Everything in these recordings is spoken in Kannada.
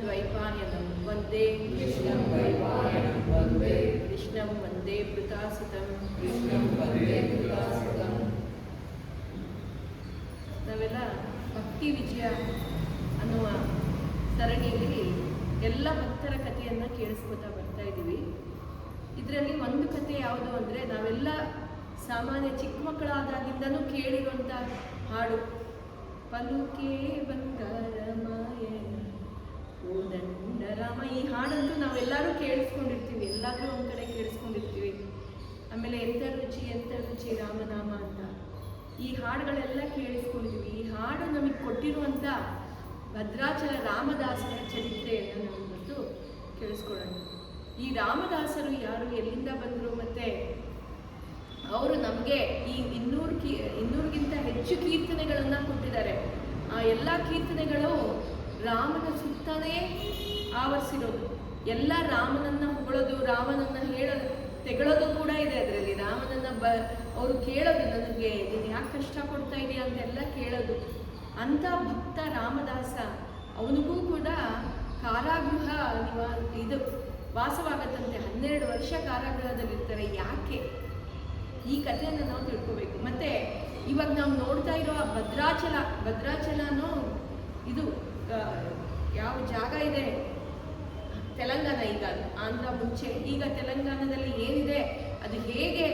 ದ್ವೈಪಾಯನಂ ವಂದೇ ಕೃಷ್ಣಂ ದ್ವೈಪಾಯನಂ ವಂದೇ ಕೃಷ್ಣಂ ವಂದೇ ಪೃಥಾಸುತಂ ಕೃಷ್ಣಂ ವಂದೇ ಪೃಥಾಸುತಂ. ನಾವೆಲ್ಲ ಭಕ್ತಿ ವಿಜಯ ಅನ್ನುವ ಸರಣಿಯಲ್ಲಿ ಎಲ್ಲ ಭಕ್ತರ ಕಥೆಯನ್ನು ಕೇಳಿಸ್ಕೊತಾ ಬರ್ತಾ ಇದ್ದೀವಿ. ಇದರಲ್ಲಿ ಒಂದು ಕಥೆ ಯಾವುದು ಅಂದರೆ, ನಾವೆಲ್ಲ ಸಾಮಾನ್ಯ ಚಿಕ್ಕ ಮಕ್ಕಳಾದಾಗಿಂದನೂ ಕೇಳಿರುವಂಥ ಹಾಡು, ಪಲುಕೆ ಬಂಗಾರಮಾಯಣ ಕೋದಂಡ ರಾಮ. ಈ ಹಾಡಂತೂ ನಾವೆಲ್ಲರೂ ಕೇಳಿಸ್ಕೊಂಡಿರ್ತೀವಿ, ಎಲ್ಲಾದರೂ ಒಂದು ಕಡೆ ಕೇಳಿಸ್ಕೊಂಡಿರ್ತೀವಿ. ಆಮೇಲೆ ಎಂಥ ರುಚಿ ರಾಮನಾಮ ಅಂತ ಈ ಹಾಡುಗಳೆಲ್ಲ ಕೇಳಿಸ್ಕೊಂಡಿದ್ದೀವಿ. ಈ ಹಾಡು ನಮಗೆ ಕೊಟ್ಟಿರುವಂಥ ಭದ್ರಾಚಲ ರಾಮದಾಸರ ಚರಿತ್ರೆಯನ್ನು ನಾವು ಇವತ್ತು ಕೇಳಿಸ್ಕೊಳ್ಳೋಣ. ಈ ರಾಮದಾಸರು ಯಾರು, ಎಲ್ಲಿಂದ ಬಂದರು, ಮತ್ತು ಅವರು ನಮಗೆ ಈ 200ಗಿಂತ ಹೆಚ್ಚು ಕೀರ್ತನೆಗಳನ್ನು ಕೊಟ್ಟಿದ್ದಾರೆ. ಆ ಎಲ್ಲ ಕೀರ್ತನೆಗಳು ರಾಮನ ಸುತ್ತನೇ ಆವರಿಸಿರೋದು. ಎಲ್ಲ ರಾಮನನ್ನು ಹೊಗಳೋದು, ರಾಮನನ್ನು ತೆಗಳೋದು ಕೂಡ ಇದೆ ಅದರಲ್ಲಿ. ರಾಮನನ್ನು ಅವರು ಕೇಳೋದು, ನನಗೆ ನೀನು ಯಾಕೆ ಕಷ್ಟ ಕೊಡ್ತಾ ಇದೆಯಾ ಅಂತೆಲ್ಲ ಕೇಳೋದು. ಅಂಥ ಭಕ್ತ ರಾಮದಾಸ, ಅವನಿಗೂ ಕೂಡ ಕಾರಾಗೃಹ ವಾಸವಾಗತ್ತಂತೆ. 12 ವರ್ಷ ಕಾರಾಗೃಹದಲ್ಲಿರ್ತಾರೆ. ಯಾಕೆ? ಈ ಕಥೆಯನ್ನು ನಾವು ತಿಳ್ಕೋಬೇಕು. ಮತ್ತು ಇವಾಗ ನಾವು ನೋಡ್ತಾ ಇರೋ ಭದ್ರಾಚಲನೂ ಇದು ಯಾವ ಜಾಗ ಇದೆ, ತೆಲಂಗಾಣ. ಈಗ ಆಂಧ್ರ ಮುಂಚೆ, ಈಗ ತೆಲಂಗಾಣದಲ್ಲಿ ಏನಿದೆ, ಅದು ಹೇಗೆ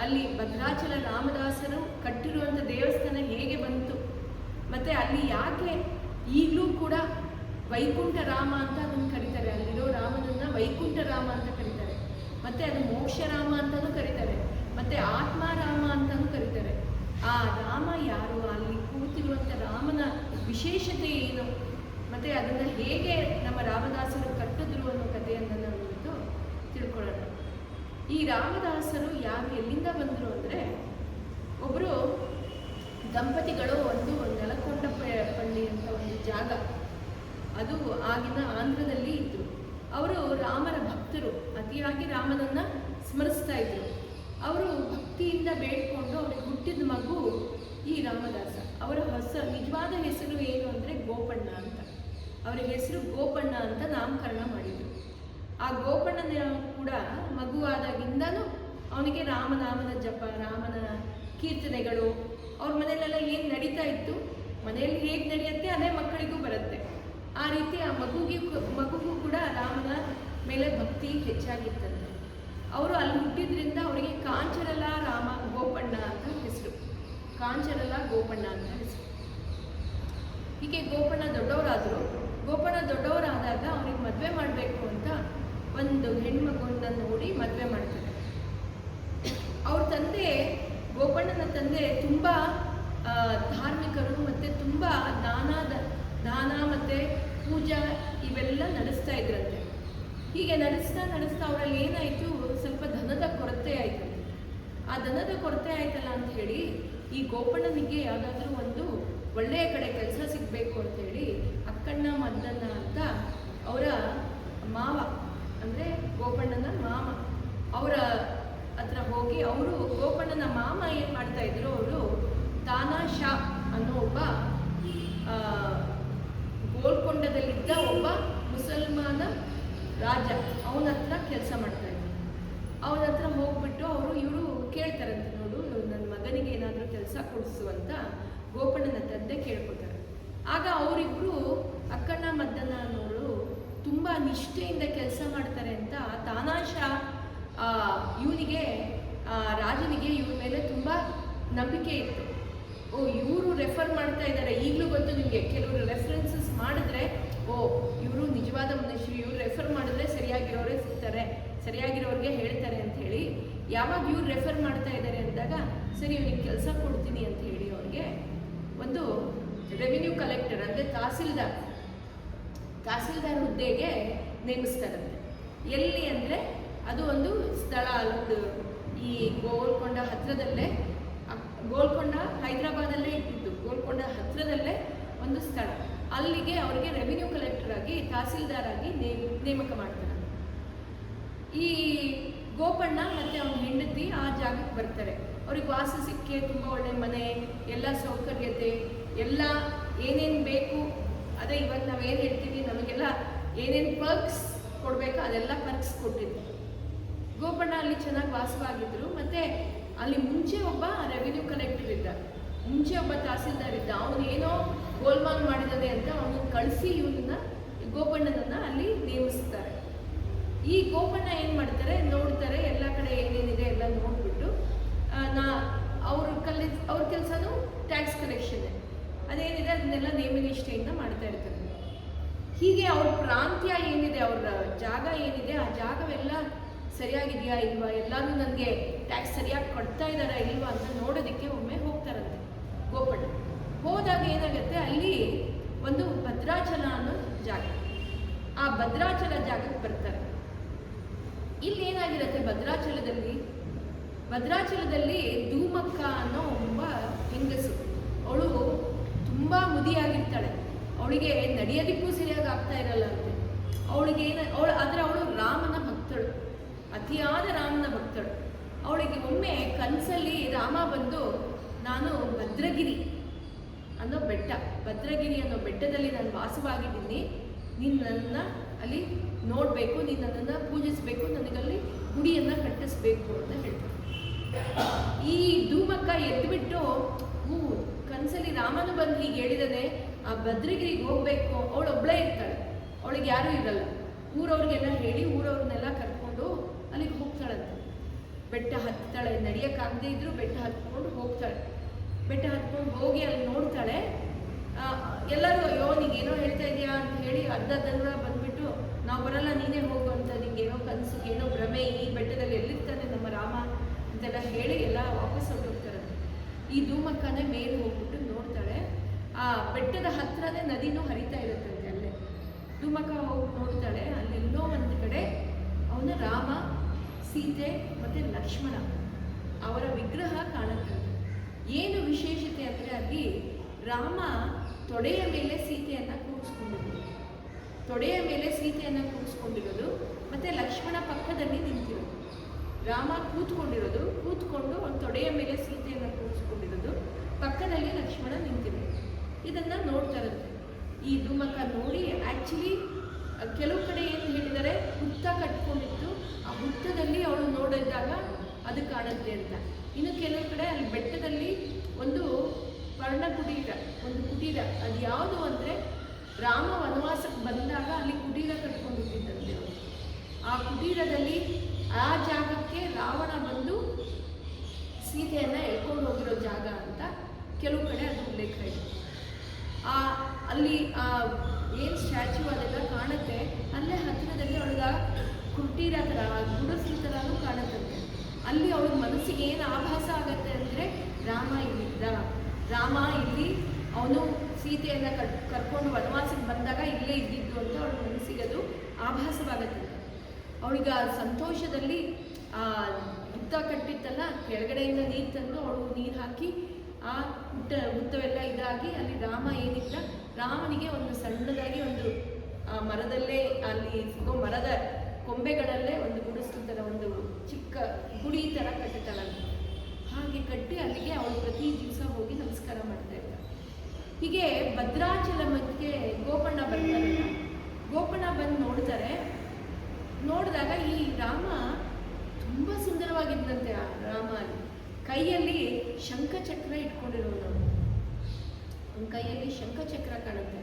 ಅಲ್ಲಿ ಭದ್ರಾಚಲ ರಾಮದಾಸರು ಕಟ್ಟಿರುವಂಥ ದೇವಸ್ಥಾನ ಹೇಗೆ ಬಂತು, ಮತ್ತು ಅಲ್ಲಿ ಯಾಕೆ ಈಗಲೂ ಕೂಡ ವೈಕುಂಠ ರಾಮ ಅಂತ ಅದನ್ನು ಕರೀತಾರೆ. ಅಲ್ಲಿರೋ ರಾಮನನ್ನು ವೈಕುಂಠ ರಾಮ ಅಂತ ಕರೀತಾರೆ, ಮತ್ತು ಅದು ಮೋಕ್ಷ ರಾಮ ಅಂತಲೂ ಕರೀತಾರೆ, ಮತ್ತು ಆತ್ಮಾರಾಮ ಅಂತಲೂ ಕರೀತಾರೆ. ಆ ರಾಮ ಯಾರು, ಅಲ್ಲಿ ಕೂತಿರುವಂಥ ರಾಮನ ವಿಶೇಷತೆ ಏನು, ಮತ್ತು ಅದನ್ನು ಹೇಗೆ ನಮ್ಮ ರಾಮದಾಸರು ಕಟ್ಟಿದ್ರು ಅನ್ನೋ ಕಥೆಯನ್ನು ನಾವು ಇವತ್ತು ತಿಳ್ಕೊಳ್ಳೋಣ. ಈ ರಾಮದಾಸರು ಯಾರು, ಎಲ್ಲಿಂದ ಬಂದರು ಅಂದರೆ, ಒಬ್ಬರು ದಂಪತಿಗಳು ಒಂದು ನೆಲಕೊಂಡಪಳ್ಳಿ ಅಂತ ಒಂದು ಜಾಗ, ಅದು ಆಗಿನ ಆಂಧ್ರದಲ್ಲಿ ಇದ್ದರು. ಅವರು ರಾಮರ ಭಕ್ತರು, ಅತಿಯಾಗಿ ರಾಮನನ್ನು ಸ್ಮರಿಸ್ತಾ ಇದ್ರು. ಅವರು ಭಕ್ತಿಯಿಂದ ಬೇಡ್ಕೊಂಡು ಅವ್ರಿಗೆ ಹುಟ್ಟಿದ ಮಗು ಈ ರಾಮದಾಸ. ಅವರ ನಿಜವಾದ ಹೆಸರು ಏನು ಅಂದರೆ ಗೋಪಣ್ಣ ಅಂತ. ಅವರ ಹೆಸರು ಗೋಪಣ್ಣ ಅಂತ ನಾಮಕರಣ ಮಾಡಿದರು. ಆ ಗೋಪಣ್ಣನ ಕೂಡ ಮಗುವಾದಾಗಿಂದನೂ ಅವನಿಗೆ ರಾಮನಾಮನ ಜಪ, ರಾಮನ ಕೀರ್ತನೆಗಳು ಅವ್ರ ಮನೆಯಲ್ಲೆಲ್ಲ ಏನು ನಡೀತಾ ಇತ್ತು, ಮನೆಯಲ್ಲಿ ಹೇಗೆ ನಡೆಯುತ್ತೆ ಅದೇ ಮಕ್ಕಳಿಗೂ ಬರುತ್ತೆ. ಆ ರೀತಿ ಆ ಮಗುಗೂ ಕೂಡ ರಾಮನ ಮೇಲೆ ಭಕ್ತಿ ಹೆಚ್ಚಾಗಿತ್ತಂತೆ. ಅವರು ಅಲ್ಲಿ ಹುಟ್ಟಿದ್ರಿಂದ ಅವರಿಗೆ ಕಾಂಚರಲ ರಾಮ ಗೋಪಣ್ಣ ಅಂತ ಹೆಸರು. ಕಾಂಚರಲ ಗೋಪಣ್ಣ ಅಂತ ಹೆಸರು. ಹೀಗೆ ಗೋಪಣ್ಣ ದೊಡ್ಡವರಾದಾಗ ಅವ್ರಿಗೆ ಮದುವೆ ಮಾಡಬೇಕು ಅಂತ ಒಂದು ಹೆಣ್ಮಗುವನ್ನು ನೋಡಿ ಮದುವೆ ಮಾಡ್ತಾರೆ. ಅವ್ರ ತಂದೆ, ಗೋಪಣ್ಣನ ತಂದೆ ತುಂಬ ಧಾರ್ಮಿಕರು, ಮತ್ತು ತುಂಬ ದಾನ ಮತ್ತು ಪೂಜಾ ಇವೆಲ್ಲ ನಡೆಸ್ತಾ ಇದ್ರಂತೆ. ಹೀಗೆ ನಡೆಸ್ತಾ ಅವರಲ್ಲಿ ಏನಾಯಿತು, ಸ್ವಲ್ಪ ಧನದ ಕೊರತೆ ಆಯಿತು. ಆ ಧನದ ಕೊರತೆ ಆಯ್ತಲ್ಲ ಅಂತ ಹೇಳಿ ಈ ಗೋಪಣ್ಣನಿಗೆ ಯಾವುದಾದ್ರೂ ಒಂದು ಒಳ್ಳೆಯ ಕಡೆ ಕೆಲಸ ಸಿಗಬೇಕು ಅಂತೇಳಿ ಅಕ್ಕಣ್ಣ ಮದ್ದಣ್ಣ ಅಂತ ಅವರ ಮಾವ, ಅಂದರೆ ಗೋಪಣ್ಣನ ಮಾಮ, ಅವರ ಹತ್ರ ಹೋಗಿ, ಅವರು ಗೋಪಣ್ಣನ ಮಾಮ ಏನು ಮಾಡ್ತಾಯಿದ್ರು, ಅವರು ತಾನಾ ಶಾ ಅನ್ನೋ ಒಬ್ಬ ಗೋಲ್ಕೊಂಡದಲ್ಲಿದ್ದ ಒಬ್ಬ ಮುಸಲ್ಮಾನ ರಾಜ, ಅವನ ಹತ್ರ ಕೆಲಸ ಮಾಡ್ತಾಯಿದ್ರು. ಅವನ ಹತ್ರ ಹೋಗ್ಬಿಟ್ಟು ಇವರು ಕೇಳ್ತಾರಂತೆ, ನೋಡು ನನ್ನ ಮಗನಿಗೆ ಏನಾದರೂ ಕೆಲಸ ಕೊಡಿಸು ಅಂತ ಗೋಪಣ್ಣನ ತಂದೆ ಕೇಳ್ಕೊತಾರೆ. ಆಗ ಅವರಿಬ್ಬರು ಅಕ್ಕಣ್ಣ ಮದ್ದಣ್ಣ ಅನ್ನೋರು ತುಂಬ ನಿಷ್ಠೆಯಿಂದ ಕೆಲಸ ಮಾಡ್ತಾರೆ ಅಂತ ತಾನಾಶಾ ಇವನಿಗೆ, ರಾಜನಿಗೆ ಇವ್ರ ಮೇಲೆ ತುಂಬ ನಂಬಿಕೆ ಇತ್ತು. ಇವರು ರೆಫರ್ ಮಾಡ್ತಾ ಇದ್ದಾರೆ. ಈಗಲೂ ಗೊತ್ತು ನಿಮಗೆ, ಕೆಲವರು ರೆಫರೆನ್ಸಸ್ ಮಾಡಿದ್ರೆ ಇವರು ನಿಜವಾದ ಮನುಷ್ಯರು, ಇವ್ರು ರೆಫರ್ ಮಾಡಿದ್ರೆ ಸರಿಯಾಗಿರೋರೇ ಸಿಗ್ತಾರೆ, ಸರಿಯಾಗಿರೋರಿಗೆ ಹೇಳ್ತಾರೆ ಅಂತ ಹೇಳಿ. ಯಾವಾಗ ಇವ್ರು ರೆಫರ್ ಮಾಡ್ತಾ ಇದ್ದಾರೆ ಅಂದಾಗ, ಸರಿ ಇವ್ನಿಗೆ ಕೆಲಸ ಕೊಡ್ತೀನಿ ಅಂತ ಹೇಳಿ ಅವ್ರಿಗೆ ಒಂದು ರೆವಿನ್ಯೂ ಕಲೆಕ್ಟರ್ ಅಂದರೆ ತಹಸೀಲ್ದಾರ್ ಹುದ್ದೆಗೆ ನೇಮಿಸ್ತಾರಂತೆ. ಎಲ್ಲಿ ಅಂದರೆ ಅದು ಒಂದು ಸ್ಥಳ, ಅಲ್ಲೊಂದು ಈ ಗೋಲ್ಕೊಂಡ ಹತ್ತಿರದಲ್ಲೇ, ಗೋಲ್ಕೊಂಡ ಹೈದರಾಬಾದಲ್ಲೇ ಇಟ್ಟಿದ್ದು, ಗೋಲ್ಕೊಂಡ ಹತ್ತಿರದಲ್ಲೇ ಒಂದು ಸ್ಥಳ. ಅಲ್ಲಿಗೆ ಅವರಿಗೆ ರೆವಿನ್ಯೂ ಕಲೆಕ್ಟರ್ ಆಗಿ, ತಹಸೀಲ್ದಾರ್ ಆಗಿ ನೇಮಕ ಮಾಡ್ತಾರೆ. ಈ ಗೋಪಣ್ಣ ಮತ್ತು ಅವನ ಹೆಂಡತಿ ಆ ಜಾಗಕ್ಕೆ ಬರ್ತಾರೆ. ಅವ್ರಿಗೆ ವಾಸಸಿಕ್ಕೆ ತುಂಬ ಒಳ್ಳೆ ಮನೆ, ಎಲ್ಲ ಸೌಕರ್ಯತೆ, ಎಲ್ಲ ಏನೇನು ಬೇಕು ಅದೇ ಇವಾಗ ನಾವೇನು ಹೇಳ್ತೀವಿ, ನಮಗೆಲ್ಲ ಏನೇನು ಪರ್ಕ್ಸ್ ಕೊಡಬೇಕೋ ಅದೆಲ್ಲ ಪರ್ಕ್ಸ್ ಕೊಟ್ಟಿದ್ರು. ಗೋಪಣ್ಣ ಅಲ್ಲಿ ಚೆನ್ನಾಗಿ ವಾಸವಾಗಿದ್ರು. ಮತ್ತು ಅಲ್ಲಿ ಮುಂಚೆ ಒಬ್ಬ ರೆವಿನ್ಯೂ ಕಲೆಕ್ಟರ್ ಇದ್ದ, ಮುಂಚೆ ಒಬ್ಬ ತಹಸೀಲ್ದಾರ್ ಇದ್ದ. ಅವನು ಏನೋ ಗೋಲ್ಮಾಲ್ ಮಾಡಿದ್ದಾನೆ ಅಂತ ಅವನು ಕಳಿಸಿ ಗೋಪಣ್ಣನನ್ನು ಅಲ್ಲಿ ನೇಮಿಸ್ತಾರೆ. ಈ ಗೋಪಣ್ಣ ಏನು ಮಾಡ್ತಾರೆ, ನೋಡ್ತಾರೆ ಎಲ್ಲ ಕಡೆ ಏನೇನಿದೆ ಎಲ್ಲ ನೋಡಿಬಿಟ್ಟು ಅವ್ರ ಕೆಲಸನೂ ಟ್ಯಾಕ್ಸ್ ಕಲೆಕ್ಷನ್ನೇ, ಅದೇನಿದೆ ಅದನ್ನೆಲ್ಲ ನೇಮನಿಷ್ಠೆಯಿಂದ ಮಾಡ್ತಾ ಇರ್ತಾರೆ. ಹೀಗೆ ಅವ್ರ ಪ್ರಾಂತ್ಯ ಏನಿದೆ, ಅವರ ಜಾಗ ಏನಿದೆ, ಆ ಜಾಗವೆಲ್ಲ ಸರಿಯಾಗಿದೆಯಾ ಇಲ್ವಾ, ಎಲ್ಲರೂ ನನಗೆ ಟ್ಯಾಕ್ಸ್ ಸರಿಯಾಗಿ ಕೊಡ್ತಾ ಇದ್ದಾರಾ ಇಲ್ವಾ ಅಂತ ನೋಡೋದಕ್ಕೆ ಒಮ್ಮೆ ಹೋಗ್ತಾರಂತೆ ಗೋಪಣ್ಣ. ಹೋದಾಗ ಏನಾಗುತ್ತೆ, ಅಲ್ಲಿ ಒಂದು ಭದ್ರಾಚಲ ಅನ್ನೋ ಜಾಗ, ಆ ಭದ್ರಾಚಲ ಜಾಗಕ್ಕೆ ಬರ್ತಾರೆ. ಇಲ್ಲಿ ಏನಾಗಿರುತ್ತೆ, ಭದ್ರಾಚಲದಲ್ಲಿ ಧೂಮಕ್ಕ ಅನ್ನೋ ಒಬ್ಬ ಹೆಂಗಸು, ಅವಳು ತುಂಬ ಮುದಿಯಾಗಿರ್ತಾಳೆ. ಅವಳಿಗೆ ನಡೆಯೋದಕ್ಕೂ ಸರಿಯಾಗಿ ಆಗ್ತಾ ಇರಲ್ಲ ಅಂತೆ. ಅವಳಿಗೆ ಅವಳು ರಾಮನ ಭಕ್ತಳು, ಅತಿಯಾದ ರಾಮನ ಭಕ್ತಳು. ಅವಳಿಗೆ ಒಮ್ಮೆ ಕನಸಲ್ಲಿ ರಾಮ ಬಂದು, ನಾನು ಭದ್ರಗಿರಿ ಅನ್ನೋ ಬೆಟ್ಟದಲ್ಲಿ ನಾನು ವಾಸವಾಗಿದ್ದೀನಿ, ನೀನು ನನ್ನ ಅಲ್ಲಿ ನೋಡಬೇಕು, ನೀನು ನನ್ನನ್ನು ಪೂಜಿಸಬೇಕು, ನನಗಲ್ಲಿ ಗುಡಿಯನ್ನು ಕಟ್ಟಿಸ್ಬೇಕು ಅಂತ ಹೇಳ್ತಾರೆ. ಈ ಧೂಮಕ್ಕ ಎದ್ದುಬಿಟ್ಟು, ಕನಸಲ್ಲಿ ರಾಮನು ಬಂದು ಹೀಗೆ ಹೇಳಿದಾನೆ, ಆ ಭದ್ರಗಿರಿಗೆ ಹೋಗ್ಬೇಕು. ಅವಳೊಬ್ಬಳೇ ಇರ್ತಾಳೆ, ಅವಳಿಗೆ ಯಾರೂ ಇರಲ್ಲ. ಊರವ್ರಿಗೆಲ್ಲ ಹೇಳಿ ಊರವ್ರನ್ನೆಲ್ಲ ಕರ್ಕೊಂಡು ಅಲ್ಲಿಗೆ ಹೋಗ್ತಾಳಂತೆ. ಬೆಟ್ಟ ಹತ್ತಾಳೆ, ನಡೆಯೋಕ್ಕಾಗದೇ ಇದ್ರೂ ಬೆಟ್ಟ ಹತ್ಕೊಂಡು ಹೋಗ್ತಾಳೆ. ಬೆಟ್ಟ ಹತ್ಕೊಂಡು ಹೋಗಿ ಅಲ್ಲಿ ನೋಡ್ತಾಳೆ. ಎಲ್ಲರೂ ಅಯ್ಯೋ ನೀಗೇನೋ ಹೇಳ್ತಾ ಇದೆಯಾ ಅಂತ ಹೇಳಿ ಅರ್ಧ ದೂರ ಬಂದ್ಬಿಟ್ಟು, ನಾವು ಬರಲ್ಲ ನೀನೇ ಹೋಗು ಅಂತ, ನಿಂಗೇನೋ ಕನಸು ಏನೋ ಭ್ರಮೆ, ಈ ಬೆಟ್ಟದಲ್ಲಿ ಎಲ್ಲಿರ್ತಾನೆ ನಮ್ಮ ರಾಮ ಅಂತೆಲ್ಲ ಹೇಳಿ ಎಲ್ಲ ವಾಪಸ್ ಹೊರಟೋಗ್ತಾರೆ. ಈ ಧೂಮಕ್ಕನೇ ಮೇಲೆ ಹೋಗ್ಬಿಟ್ಟು ನೋಡ್ತಾಳೆ, ಆ ಬೆಟ್ಟದ ಹತ್ರನೇ ನದಿನೂ ಹರಿತಾ ಇರುತ್ತಂತೆ. ಅಲ್ಲೇ ಧೂಮಕ್ಕ ಹೋಗಿ ನೋಡ್ತಾಳೆ, ಅಲ್ಲೆಲ್ಲೋ ಒಂದು ಕಡೆ ಅವನ ರಾಮ, ಸೀತೆ ಮತ್ತು ಲಕ್ಷ್ಮಣ ಅವರ ವಿಗ್ರಹ ಕಾಣುತ್ತೆ. ಏನು ವಿಶೇಷತೆ ಅಂದರೆ, ಅಲ್ಲಿ ರಾಮ ತೊಡೆಯ ಮೇಲೆ ಸೀತೆಯನ್ನು ಕೂರಿಸ್ಕೊಂಡಿರೋದು ಮತ್ತು ಲಕ್ಷ್ಮಣ ಪಕ್ಕದಲ್ಲಿ ನಿಂತಿರೋದು. ರಾಮ ಕೂತ್ಕೊಂಡು ಅವನ ತೊಡೆಯ ಮೇಲೆ ಸೀತೆಯನ್ನು ಕೂರಿಸ್ಕೊಂಡಿರೋದು, ಪಕ್ಕದಲ್ಲಿ ಲಕ್ಷ್ಮಣ ನಿಂತಿರೋದು. ಇದನ್ನು ನೋಡ್ತಾ ಇರುತ್ತೆ ಈ ಧೂಮಕ್ಕ. ನೋಡಿ ಆ್ಯಕ್ಚುಲಿ ಕೆಲವು ಕಡೆ ಏನು ಹೇಳಿದ್ದಾರೆ, ಹುತ್ತ ಕಟ್ಕೊಂಡಿತ್ತು, ಆ ಹುತ್ತದಲ್ಲಿ ಅವಳು ನೋಡಿದಾಗ ಅದು ಕಾಣುತ್ತೆ ಅಂತ. ಇನ್ನು ಕೆಲವು ಕಡೆ ಅಲ್ಲಿ ಬೆಟ್ಟದಲ್ಲಿ ಒಂದು ಕುಟೀರ, ಅದು ಯಾವುದು ಅಂದರೆ ರಾಮ ವನವಾಸಕ್ಕೆ ಬಂದಾಗ ಅಲ್ಲಿ ಕುಟೀರ ಕಟ್ಕೊಂಡಿದ್ದಂತೆ ಅವರು. ಆ ಕುಟೀರದಲ್ಲಿ ಆ ಜಾಗಕ್ಕೆ ರಾವಣ ಬಂದು ಸೀತೆಯನ್ನು ಎಳ್ಕೊಂಡು ಹೋಗಿರೋ ಜಾಗ ಅಂತ ಕೆಲವು ಕಡೆ ಅದು ಉಲ್ಲೇಖ ಇದೆ. ಅಲ್ಲಿ ಏನು ಸ್ಟ್ಯಾಚ್ಯೂ ಅದೆಲ್ಲ ಕಾಣುತ್ತೆ, ಅಲ್ಲೇ ಹತ್ತಿರದಲ್ಲಿ ಅವಳಿಗ ಕುಟೀರ ಥರ, ಗುಡಿಸಲು ಥರನೂ ಕಾಣುತ್ತಂತೆ. ಅಲ್ಲಿ ಅವಳ ಮನಸ್ಸಿಗೆ ಏನು ಆಭಾಸ ಆಗುತ್ತೆ ಅಂದರೆ, ರಾಮ ಇಲ್ಲಿದ್ದ, ರಾಮ ಇಲ್ಲಿ ಅವನು ಸೀತೆಯನ್ನು ಕರ್ಕೊಂಡು ವನವಾಸಕ್ಕೆ ಬಂದಾಗ ಇಲ್ಲೇ ಇದ್ದಿದ್ದು ಅಂತ ಅವಳ ಮನಸ್ಸಿಗೆ ಅದು ಆಭಾಸವಾಗುತ್ತೆ. ಅವಳಿಗೆ ಆ ಸಂತೋಷದಲ್ಲಿ ಹುತ್ತ ಕಟ್ಟಿತ್ತಲ್ಲ, ಕೆಳಗಡೆಯಿಂದ ನೀರು ತಂದು ಅವಳು ನೀರು ಹಾಕಿ ಆ ಹುತ್ತವೆಲ್ಲ ಇದಾಗಿ ಅಲ್ಲಿ ರಾಮ ಏನಿದ್ದ, ರಾಮನಿಗೆ ಒಂದು ಸಣ್ಣದಾಗಿ ಒಂದು ಮರದಲ್ಲೇ, ಅಲ್ಲಿ ಸಿಗೋ ಮರದ ಕೊಂಬೆಗಳಲ್ಲೇ ಒಂದು ಗುಡಿಸಲು ಥರ ಒಂದು ಚಿಕ್ಕ ಗುಡಿ ಥರ ಕಟ್ಟುತ್ತಾಳಂತೆ. ಹಾಗೆ ಕಟ್ಟಿ ಅಲ್ಲಿಗೆ ಅವಳು ಪ್ರತಿ ದಿವಸ ಹೋಗಿ ನಮಸ್ಕಾರ ಮಾಡ್ತಾ ಇರ್ತಾಳೆ. ಹೀಗೆ ಭದ್ರಾಚಲಮಕ್ಕೆ ಗೋಪಣ್ಣ ಬರ್ತಾರೆ. ಗೋಪಣ್ಣ ಬಂದು ನೋಡಿದಾಗ ಈ ರಾಮ ತುಂಬ ಸುಂದರವಾಗಿದ್ದಂತೆ. ಆ ರಾಮ ಅಲ್ಲಿ ಕೈಯಲ್ಲಿ ಶಂಖಚಕ್ರ ಇಟ್ಕೊಂಡಿರೋನು, ಅವನ ಕೈಯಲ್ಲಿ ಶಂಖಚಕ್ರ ಕಾಣುತ್ತೆ.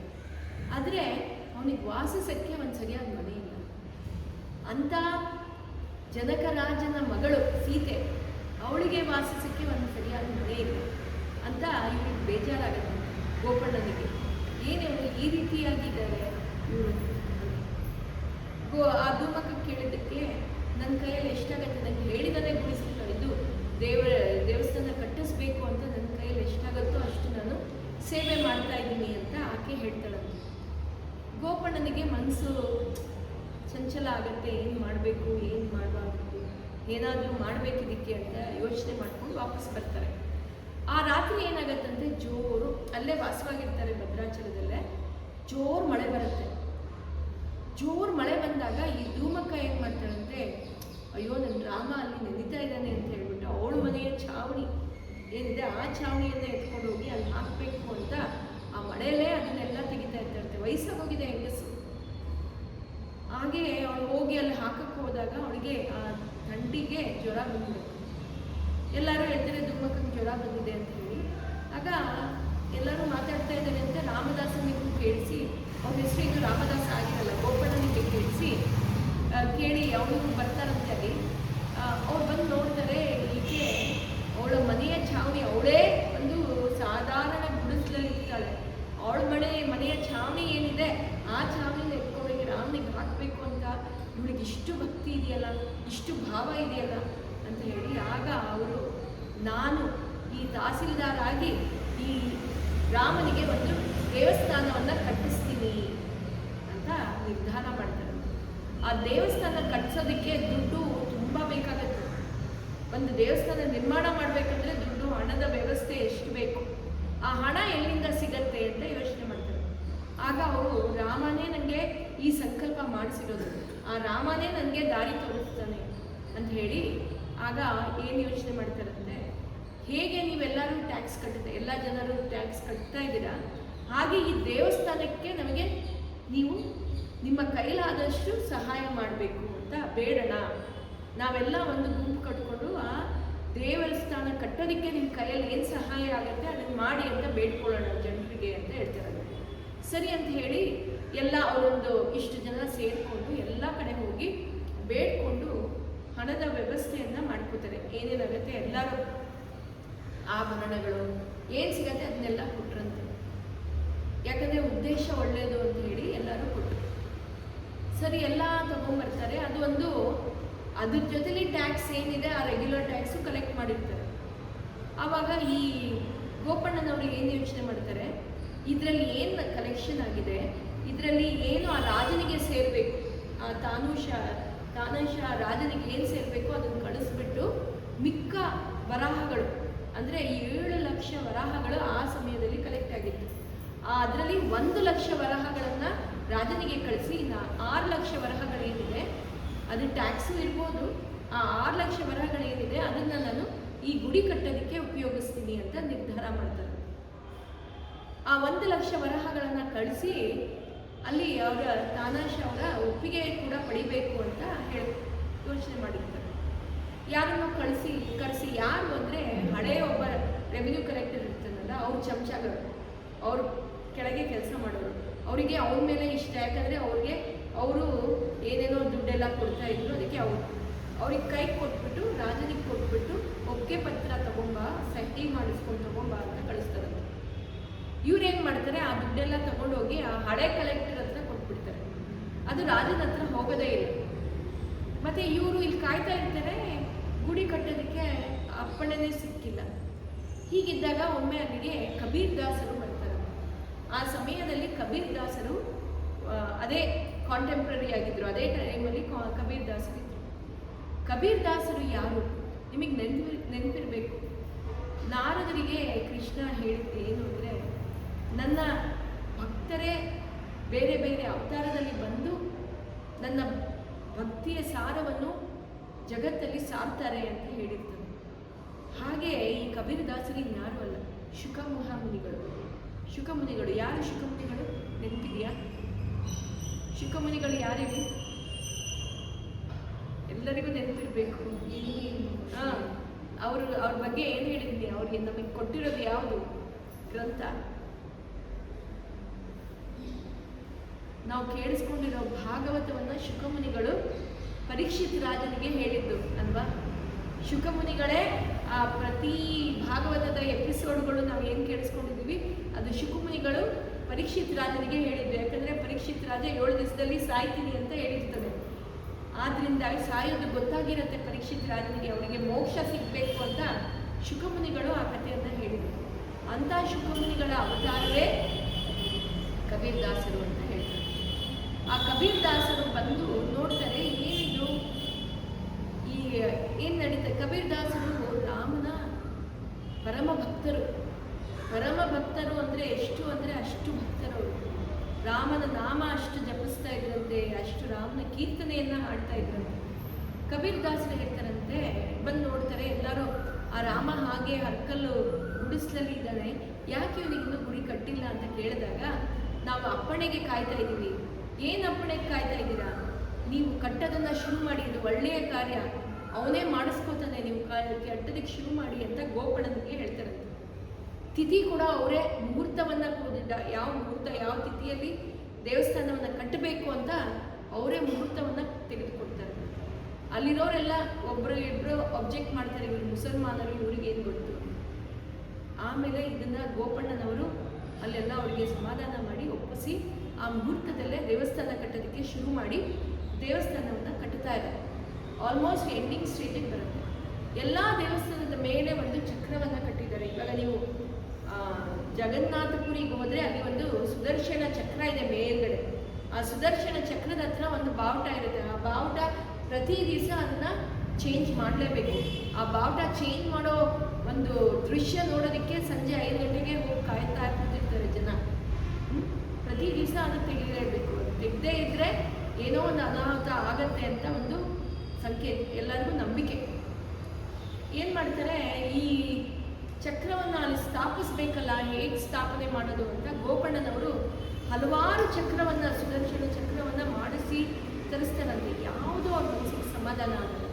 ಆದರೆ ಅವನಿಗೆ ವಾಸಿಸಕ್ಕೆ ಒಂದು ಸರಿಯಾದ ಮನೆ ಇಲ್ಲ. ಅಂಥ ಜನಕರಾಜನ ಮಗಳು ಸೀತೆ, ಅವಳಿಗೆ ವಾಸಿಸಕ್ಕೆ ಒಂದು ಸರಿಯಾದ ಮನೆ ಇಲ್ಲ ಅಂತ ಇವ್ರಿಗೆ ಬೇಜಾರಾಗುತ್ತೆ ಗೋಪಣ್ಣನಿಗೆ. ಏನೇನು ಈ ರೀತಿಯಾಗಿದ್ದಾರೆ ಇವರು. ಆ ಧೂಮಕ್ಕ ಕೇಳಿದ್ದಕ್ಕೆ, ನನ್ನ ಕೈಯಲ್ಲಿ ಎಷ್ಟಾಗತ್ತೆ, ನನಗೆ ಹೇಳಿದರೆ ಗುಡಿಸ್ತಾರೆ, ಇದು ದೇವಸ್ಥಾನ ಕಟ್ಟಿಸ್ಬೇಕು ಅಂತ ನನ್ನ ಕೈಯಲ್ಲಿ ಎಷ್ಟಾಗುತ್ತೋ ಅಷ್ಟು ನಾನು ಸೇವೆ ಮಾಡ್ತಾ ಇದ್ದೀನಿ ಅಂತ ಆಕೆ ಹೇಳ್ತಾಳಂತೆ. ಗೋಪಣ್ಣನಿಗೆ ಮನಸ್ಸು ಚಂಚಲ ಆಗುತ್ತೆ, ಏನು ಮಾಡಬೇಕು ಏನು ಮಾಡಬಾರ್ದು, ಏನಾದರೂ ಮಾಡಬೇಕಿದ್ದಕ್ಕೆ ಅಂತ ಯೋಚನೆ ಮಾಡ್ಕೊಂಡು ವಾಪಸ್ ಬರ್ತಾರೆ. ಆ ರಾತ್ರಿ ಏನಾಗತ್ತಂತೆ, ಜೋರು ಅಲ್ಲೇ ವಾಸವಾಗಿರ್ತಾರೆ ಭದ್ರಾಚಲದಲ್ಲೇ, ಜೋರು ಮಳೆ ಬರುತ್ತೆ. ಜೋರು ಮಳೆ ಬಂದಾಗ ಈ ಧೂಮಕ್ಕ ಏನು ಮಾಡ್ತಾಳಂತೆ, ಅಯ್ಯೋ ನನ್ನ ರಾಮ ಅಲ್ಲಿ ನೆನೀತಾ ಇದ್ದಾನೆ ಅಂತ ಹೇಳ್ಬಿಟ್ಟು ಅವಳು ಮನೆಯ ಛಾವಣಿ ಏನಿದೆ ಆ ಛಾವಣಿಯನ್ನು ಎತ್ಕೊಂಡು ಹೋಗಿ ಅಲ್ಲಿ ಹಾಕಬೇಕು ಅಂತ ಆ ಮಳೆಯಲ್ಲೇ ಅದನ್ನೆಲ್ಲ ತೆಗಿತಾ ಇರ್ತಾರಂತೆ. ವಯಸ್ಸಾಗೋಗಿದೆ ಹೆಂಗಸು. ಹಾಗೆ ಅವಳು ಹೋಗಿ ಅಲ್ಲಿ ಹಾಕಕ್ಕೆ ಹೋದಾಗ ಅವಳಿಗೆ ಆ ಥಂಡಿಗೆ ಜ್ವರ ಬಂದ್ಬಿಡುತ್ತೆ. ಎಲ್ಲರೂ ಹೇಳ್ತಾರೆ ದುಮ್ಮಕ್ಕಂಗೆ ಜ್ವರ ಬಂದಿದೆ ಅಂತ ಹೇಳಿ. ಆಗ ಎಲ್ಲರೂ ಮಾತಾಡ್ತಾ ಇದ್ದಾರೆ ಅಂತ ರಾಮದಾಸನಿಗೂ ಕೇಳಿಸಿ, ಅವ್ರ ಹೆಸರು ಇದು ರಾಮದಾಸ ಆಗಿರಲ್ಲ, ಗೋಪಣ್ಣನಿಗೆ ಕೇಳಿಸಿ ಕೇಳಿ ಅವರು ಬರ್ತಾರಂತೆ ಅಲ್ಲಿ. ಅವ್ರು ಬಂದು ನೋಡ್ತಾರೆ, ಈಕೆ ಅವಳ ಮನೆಯ ಛಾವಣಿ, ಅವಳೇ ಒಂದು ಸಾಧಾರಣ ಗುಡಿಸಲಲ್ಲಿ ಇರ್ತಾಳೆ. ಅವಳ ಮನೆಯ ಛಾವಣಿ ಏನಿದೆ ಆ ಛಾವಣಿನ ಎತ್ಕೊಂಡೋಗಿ ರಾಮನಿಗೆ ಹಾಕಬೇಕು ಅಂತ ಇವಳಿಗೆ ಇಷ್ಟು ಭಕ್ತಿ ಇದೆಯಲ್ಲ, ಇಷ್ಟು ಭಾವ ಇದೆಯಲ್ಲ ಅಂತ ಹೇಳಿ. ಆಗ ಅವರು ನಾನು ಈ ತಹಸೀಲ್ದಾರ್ ಆಗಿ ಈ ರಾಮನಿಗೆ ಒಂದು ದೇವಸ್ಥಾನವನ್ನು ಕಟ್ಟಿಸ್ತೀನಿ ಅಂತ ನಿರ್ಧಾರ ಮಾಡ್ತಾರೆ. ಆ ದೇವಸ್ಥಾನ ಕಟ್ಟಿಸೋದಕ್ಕೆ ದುಡ್ಡು ತುಂಬ ಬೇಕಾಗುತ್ತೆ. ಒಂದು ದೇವಸ್ಥಾನ ನಿರ್ಮಾಣ ಮಾಡಬೇಕಂದ್ರೆ ದುಡ್ಡು, ಹಣದ ವ್ಯವಸ್ಥೆ ಎಷ್ಟು ಬೇಕು, ಆ ಹಣ ಎಲ್ಲಿಂದ ಸಿಗತ್ತೆ ಅಂತ ಯೋಚನೆ ಮಾಡ್ತಾರೆ. ಆಗ ಅವರು ರಾಮನೇ ನನಗೆ ಈ ಸಂಕಲ್ಪ ಮಾಡಿಸಿರೋದು, ಆ ರಾಮನೇ ನನಗೆ ದಾರಿ ತೋರಿಸ್ತಾನೆ ಅಂತ ಹೇಳಿ. ಆಗ ಏನು ಯೋಚನೆ ಮಾಡ್ತಾರಂತೆ, ಹೇಗೆ ನೀವೆಲ್ಲರೂ ಟ್ಯಾಕ್ಸ್ ಕಟ್ಟಿದೆ, ಎಲ್ಲ ಜನರು ಟ್ಯಾಕ್ಸ್ ಕಟ್ತಾ ಇದ್ದೀರಾ, ಹಾಗೆ ಈ ದೇವಸ್ಥಾನಕ್ಕೆ ನಮಗೆ ನೀವು ನಿಮ್ಮ ಕೈಲಾದಷ್ಟು ಸಹಾಯ ಮಾಡಬೇಕು ಅಂತ ಬೇಡಣ. ನಾವೆಲ್ಲ ಒಂದು ಗುಂಪು ಕಟ್ಕೊಂಡು ಆ ದೇವಸ್ಥಾನ ಕಟ್ಟೋದಕ್ಕೆ ನಿಮ್ಮ ಕೈಯಲ್ಲಿ ಏನು ಸಹಾಯ ಆಗುತ್ತೆ ಅದನ್ನು ಮಾಡಿ ಅಂತ ಬೇಡ್ಕೊಳ್ಳೋಣ ಜನರಿಗೆ ಅಂತ ಹೇಳ್ತಾರೆ. ಸರಿ ಅಂತ ಹೇಳಿ ಎಲ್ಲ ಅವರೊಂದು ಇಷ್ಟು ಜನ ಸೇರಿಕೊಂಡು ಎಲ್ಲ ಕಡೆ ಹೋಗಿ ಬೇಡ್ಕೊಂಡು ಹಣದ ವ್ಯವಸ್ಥೆಯನ್ನು ಮಾಡ್ಕೋತಾರೆ. ಏನೇನಾಗುತ್ತೆ ಎಲ್ಲರೂ ಆಭರಣಗಳು ಏನು ಸಿಗತ್ತೆ ಅದನ್ನೆಲ್ಲ ಕೊಟ್ರಂತೆ. ಯಾಕಂದರೆ ಉದ್ದೇಶ ಒಳ್ಳೆಯದು ಅಂತ ಹೇಳಿ ಎಲ್ಲರೂ ಕೊಟ್ಟರು. ಸರಿ ಎಲ್ಲ ತಗೊಂಡ್ಬರ್ತಾರೆ. ಅದು ಒಂದು ಅದ್ರ ಜೊತೆಲಿ ಟ್ಯಾಕ್ಸ್ ಏನಿದೆ ಆ ರೆಗ್ಯುಲರ್ ಟ್ಯಾಕ್ಸು ಕಲೆಕ್ಟ್ ಮಾಡಿರ್ತಾರೆ. ಆವಾಗ ಈ ಗೋಪಣ್ಣನವರು ಏನು ಯೋಚನೆ ಮಾಡ್ತಾರೆ, ಇದರಲ್ಲಿ ಏನು ಕಲೆಕ್ಷನ್ ಆಗಿದೆ, ಇದರಲ್ಲಿ ಏನು ಆ ರಾಜನಿಗೆ ಸೇರಬೇಕು, ಆ ತಾನಾಶ ರಾಜನಿಗೆ ಏನು ಸೇರಬೇಕು ಅದನ್ನು ಕಳಿಸ್ಬಿಟ್ಟು ಮಿಕ್ಕ ವರಾಹಗಳು ಅಂದರೆ 7 ಲಕ್ಷ ವರಾಹಗಳು ಆ ಸಮಯದಲ್ಲಿ ಕಲೆಕ್ಟ್ ಆಗಿತ್ತು. ಅದರಲ್ಲಿ 1 ಲಕ್ಷ ವರಾಹಗಳನ್ನು ರಾಜನಿಗೆ ಕಳಿಸಿ, ಇನ್ನು 6 ಲಕ್ಷ ವರಹಗಳೇನಿದೆ ಅದು ಟ್ಯಾಕ್ಸು ಇರ್ಬೋದು, ಆ 6 ಲಕ್ಷ ವರಹಗಳೇನಿದೆ ಅದನ್ನು ನಾನು ಈ ಗುಡಿ ಕಟ್ಟೋದಕ್ಕೆ ಉಪಯೋಗಿಸ್ತೀನಿ ಅಂತ ನಿರ್ಧಾರ ಮಾಡ್ತಾರೆ. ಆ 1 ಲಕ್ಷ ವರಹಗಳನ್ನು ಕಳಿಸಿ ಅಲ್ಲಿ ಅವರ ತಾನಾಶ ಅವರ ಒಪ್ಪಿಗೆ ಕೂಡ ಪಡಿಬೇಕು ಅಂತ ಯೋಚನೆ ಮಾಡಿರ್ತಾರೆ. ಯಾರನ್ನು ಕರೆಸಿ ಯಾರು ಅಂದರೆ ಹಳೆಯ ಒಬ್ಬ ರೆವಿನ್ಯೂ ಕಲೆಕ್ಟರ್ ಇರ್ತಾನಲ್ಲ, ಅವ್ರ ಚಮಚಗಳು, ಅವ್ರ ಕೆಳಗೆ ಕೆಲಸ ಮಾಡೋರು, ಅವರಿಗೆ ಅವ್ರ ಮೇಲೆ ಇಷ್ಟ. ಯಾಕಂದರೆ ಅವರು ಏನೇನೋ ದುಡ್ಡೆಲ್ಲ ಕೊಡ್ತಾ ಇದ್ರು, ಅದಕ್ಕೆ ಅವ್ರಿಗೆ ಕೈ ಕೊಟ್ಬಿಟ್ಟು ರಾಜನಿಗೆ ಕೊಟ್ಬಿಟ್ಟು ಒಪ್ಪಿಗೆ ಪತ್ರ ತಗೊಂಬ, ಸಹಿ ಮಾಡಿಸ್ಕೊಂಡು ತಗೊಂಬ ಅಂತ ಕಳಿಸ್ತಾರಂತೆ. ಇವ್ರೇನು ಮಾಡ್ತಾರೆ, ಆ ದುಡ್ಡೆಲ್ಲ ತಗೊಂಡೋಗಿ ಆ ಹಳೆ ಕಲೆಕ್ಟರ್ ಹತ್ರ ಕೊಟ್ಬಿಡ್ತಾರೆ. ಅದು ರಾಜನ ಹತ್ರ ಹೋಗೋದೇ ಇಲ್ಲ. ಮತ್ತು ಇವರು ಇಲ್ಲಿ ಕಾಯ್ತಾ ಇರ್ತಾರೆ, ಗುಡಿ ಕಟ್ಟೋದಕ್ಕೆ ಅಪ್ಪಣೆನೇ ಸಿಕ್ಕಿಲ್ಲ. ಹೀಗಿದ್ದಾಗ ಒಮ್ಮೆ ಅಲ್ಲಿಗೆ ಕಬೀರ್ ದಾಸರು ಬರ್ತಾರೆ. ಆ ಸಮಯದಲ್ಲಿ ಕಬೀರ್ ದಾಸರು ಅದೇ ಕಾಂಟೆಂಪ್ರರಿ ಆಗಿದ್ರು, ಅದೇ ಟೈಮಲ್ಲಿ ಕಬೀರ್ ದಾಸರು ಇದ್ರು. ಕಬೀರ್ ದಾಸರು ಯಾರು ನಿಮಗೆ ನೆನಪಿರಬೇಕು. ನಾರದರಿಗೆ ಕೃಷ್ಣ ಹೇಳಿದ್ದು ಏನು ಅಂದರೆ, ನನ್ನ ಭಕ್ತರೇ ಬೇರೆ ಬೇರೆ ಅವತಾರದಲ್ಲಿ ಬಂದು ನನ್ನ ಭಕ್ತಿಯ ಸಾರವನ್ನು ಜಗತ್ತಲ್ಲಿ ಸಾರ್ತಾರೆ ಅಂತ ಹೇಳಿರ್ತಾರೆ. ಹಾಗೆ ಈ ಕಬೀರ್ ದಾಸರು ಯಾರು ಅಲ್ಲ, ಶುಕಮುನಿಗಳು. ಶುಕಮುನಿಗಳು ಯಾರು? ಶುಕಮುನಿಗಳು ನೆನಪಿದೆಯಾ? ಶುಕಮುನಿಗಳು ಯಾರಿವೆ? ಎಲ್ಲರಿಗೂ ನೆನಪಿರಬೇಕು. ಹಾಂ, ಅವ್ರ ಬಗ್ಗೆ ಏನು ಹೇಳಿದ್ದೀನಿ, ಅವ್ರಿಗೆ ನಮಗೆ ಕೊಟ್ಟಿರೋದು ಯಾವುದು ಗ್ರಂಥ? ನಾವು ಕೇಳಿಸ್ಕೊಂಡಿರೋ ಭಾಗವತವನ್ನು ಶುಕಮುನಿಗಳು ಪರೀಕ್ಷಿತ್ ರಾಜನಿಗೆ ಹೇಳಿದ್ದು ಅಲ್ವಾ? ಶುಕಮುನಿಗಳೇ ಆ ಪ್ರತಿ ಭಾಗವತದ ಎಪಿಸೋಡ್ಗಳು ನಾವು ಏನು ಕೇಳಿಸ್ಕೊಂಡಿದ್ದೀವಿ ಅದು ಶುಕಮುನಿಗಳು ಪರೀಕ್ಷಿತ್ ರಾಜನಿಗೆ ಹೇಳಿದ್ದು. ಯಾಕಂದರೆ ಪರೀಕ್ಷಿತ್ ರಾಜ 7 ದಿವಸದಲ್ಲಿ ಸಾಯ್ತೀನಿ ಅಂತ ಹೇಳಿರ್ತಾರೆ. ಆದ್ದರಿಂದ ಸಾಯೋದು ಗೊತ್ತಾಗಿರುತ್ತೆ ಪರೀಕ್ಷಿತ್ ರಾಜನಿಗೆ, ಅವರಿಗೆ ಮೋಕ್ಷ ಸಿಗಬೇಕು ಅಂತ ಶುಕಮುನಿಗಳು ಆ ಕಥೆಯನ್ನು ಹೇಳಿದರು. ಅಂಥ ಶುಕಮುನಿಗಳ ಅವತಾರವೇ ಕಬೀರ್ ದಾಸರು ಅಂತ ಹೇಳ್ತಾರೆ. ಆ ಕಬೀರ್ ದಾಸರು ಬಂದು ನೋಡ್ತಾರೆ, ಏನಿದು ಏನು ನಡೀತಾರೆ. ಕಬೀರ್ ದಾಸರು ರಾಮನ ಪರಮ ಭಕ್ತರು ಅಂದರೆ ಎಷ್ಟು ಅಂದರೆ ಅಷ್ಟು ಭಕ್ತರವರು. ರಾಮನ ನಾಮ ಅಷ್ಟು ಜಪಿಸ್ತಾ ಇದ್ರಂತೆ, ಅಷ್ಟು ರಾಮನ ಕೀರ್ತನೆಯನ್ನು ಹಾಡ್ತಾ ಇದ್ರಂತೆ. ಕಬೀರ್ ದಾಸರು ಹೇಳ್ತಾರಂತೆ, ಬಂದು ನೋಡ್ತಾರೆ ಎಲ್ಲರೂ, ಆ ರಾಮ ಹಾಗೆ ಹರ್ಕಲ್ಲು ಗುಡಿಸ್ಲಲ್ಲಿ ಇದ್ದಾನೆ, ಯಾಕೆ ಇವನಿಗೆ ಇನ್ನೂ ಗುಡಿ ಕಟ್ಟಿಲ್ಲ ಅಂತ ಕೇಳಿದಾಗ ನಾವು ಅಪ್ಪಣೆಗೆ ಕಾಯ್ತಾ ಇದ್ದೀವಿ. ಏನು ಅಪ್ಪಣೆಗೆ ಕಾಯ್ತಾ ಇದ್ದೀರಾ? ನೀವು ಕಟ್ಟೋದನ್ನು ಶುರು ಮಾಡಿ, ಇದು ಒಳ್ಳೆಯ ಕಾರ್ಯ, ಅವನೇ ಮಾಡಿಸ್ಕೋತಾನೆ, ನೀವು ಕಟ್ಟೋದಕ್ಕೆ ಶುರು ಮಾಡಿ ಅಂತ ಗೋಪಣ್ಣನಿಗೆ ಹೇಳ್ತಾರಂತೆ. ತಿಥಿ ಕೂಡ ಅವರೇ ಮುಹೂರ್ತವನ್ನು ಕೂಡಿದ್ದ, ಯಾವ ಮುಹೂರ್ತ ಯಾವ ತಿಥಿಯಲ್ಲಿ ದೇವಸ್ಥಾನವನ್ನು ಕಟ್ಟಬೇಕು ಅಂತ ಅವರೇ ಮುಹೂರ್ತವನ್ನು ತೆಗೆದುಕೊಡ್ತಾರೆ. ಅಲ್ಲಿರೋರೆಲ್ಲ ಒಬ್ಬರು ಇಬ್ಬರು ಅಬ್ಜೆಕ್ಟ್ ಮಾಡ್ತಾರೆ, ಇವರು ಮುಸಲ್ಮಾನರು, ಇವ್ರಿಗೆ ಏನು ಗೊತ್ತು. ಆಮೇಲೆ ಇದನ್ನು ಗೋಪಣ್ಣನವರು ಅಲ್ಲೆಲ್ಲ ಅವರಿಗೆ ಸಮಾಧಾನ ಮಾಡಿ ಒಪ್ಪಿಸಿ ಆ ಮುಹೂರ್ತದಲ್ಲೇ ದೇವಸ್ಥಾನ ಕಟ್ಟೋದಕ್ಕೆ ಶುರು ಮಾಡಿ ದೇವಸ್ಥಾನವನ್ನು ಕಟ್ಟುತ್ತಾ ಇದ್ದಾರೆ. ಆಲ್ಮೋಸ್ಟ್ ಎಂಡಿಂಗ್ ಸ್ಟೇಜಿಗೆ ಬರುತ್ತೆ. ಎಲ್ಲ ದೇವಸ್ಥಾನದ ಮೇಲೆ ಒಂದು ಚಕ್ರವನ್ನು ಕಟ್ಟಿದ್ದಾರೆ. ಇವಾಗ ನೀವು ಜಗನ್ನಾಥಪುರಿಗೆ ಹೋದರೆ ಅಲ್ಲಿ ಒಂದು ಸುದರ್ಶನ ಚಕ್ರ ಇದೆ ಮೇಲ್ಗಡೆ. ಆ ಸುದರ್ಶನ ಚಕ್ರದ ಹತ್ರ ಒಂದು ಬಾವುಟ ಇರುತ್ತೆ. ಆ ಬಾವುಟ ಪ್ರತಿ ದಿವಸ ಅದನ್ನು ಚೇಂಜ್ ಮಾಡಲೇಬೇಕು. ಆ ಬಾವುಟ ಚೇಂಜ್ ಮಾಡೋ ಒಂದು ದೃಶ್ಯ ನೋಡೋದಕ್ಕೆ ಸಂಜೆ 5 ಗಂಟೆಗೆ ಹೋಗಿ ಕಾಯ್ತಾ ಕೂತಿರ್ತಾರೆ ಜನ. ಪ್ರತಿ ದಿವಸ ಅದು ತೆಗೆಯಲೇಬೇಕು. ಅದು ತೆಗೆದೇ ಇದ್ದರೆ ಏನೋ ಒಂದು ಅನಾಹುತ ಆಗತ್ತೆ ಅಂತ ಒಂದು ಸಂಕೇತ, ಎಲ್ಲರಿಗೂ ನಂಬಿಕೆ. ಏನು ಮಾಡ್ತಾರೆ, ಈ ಚಕ್ರವನ್ನು ಅಲ್ಲಿ ಸ್ಥಾಪಿಸ್ಬೇಕಲ್ಲ, ಹೇಗೆ ಸ್ಥಾಪನೆ ಮಾಡೋದು ಅಂತ ಗೋಪಣ್ಣನವರು ಹಲವಾರು ಚಕ್ರವನ್ನು, ಸುದರ್ಶನ ಚಕ್ರವನ್ನು ಮಾಡಿಸಿ ತರಿಸ್ತಾರಂತೆ. ಯಾವುದೋ ಅವ್ರ ಮನಸ್ಸಿಗೆ ಸಮಾಧಾನ ಆಗಲ್ಲ.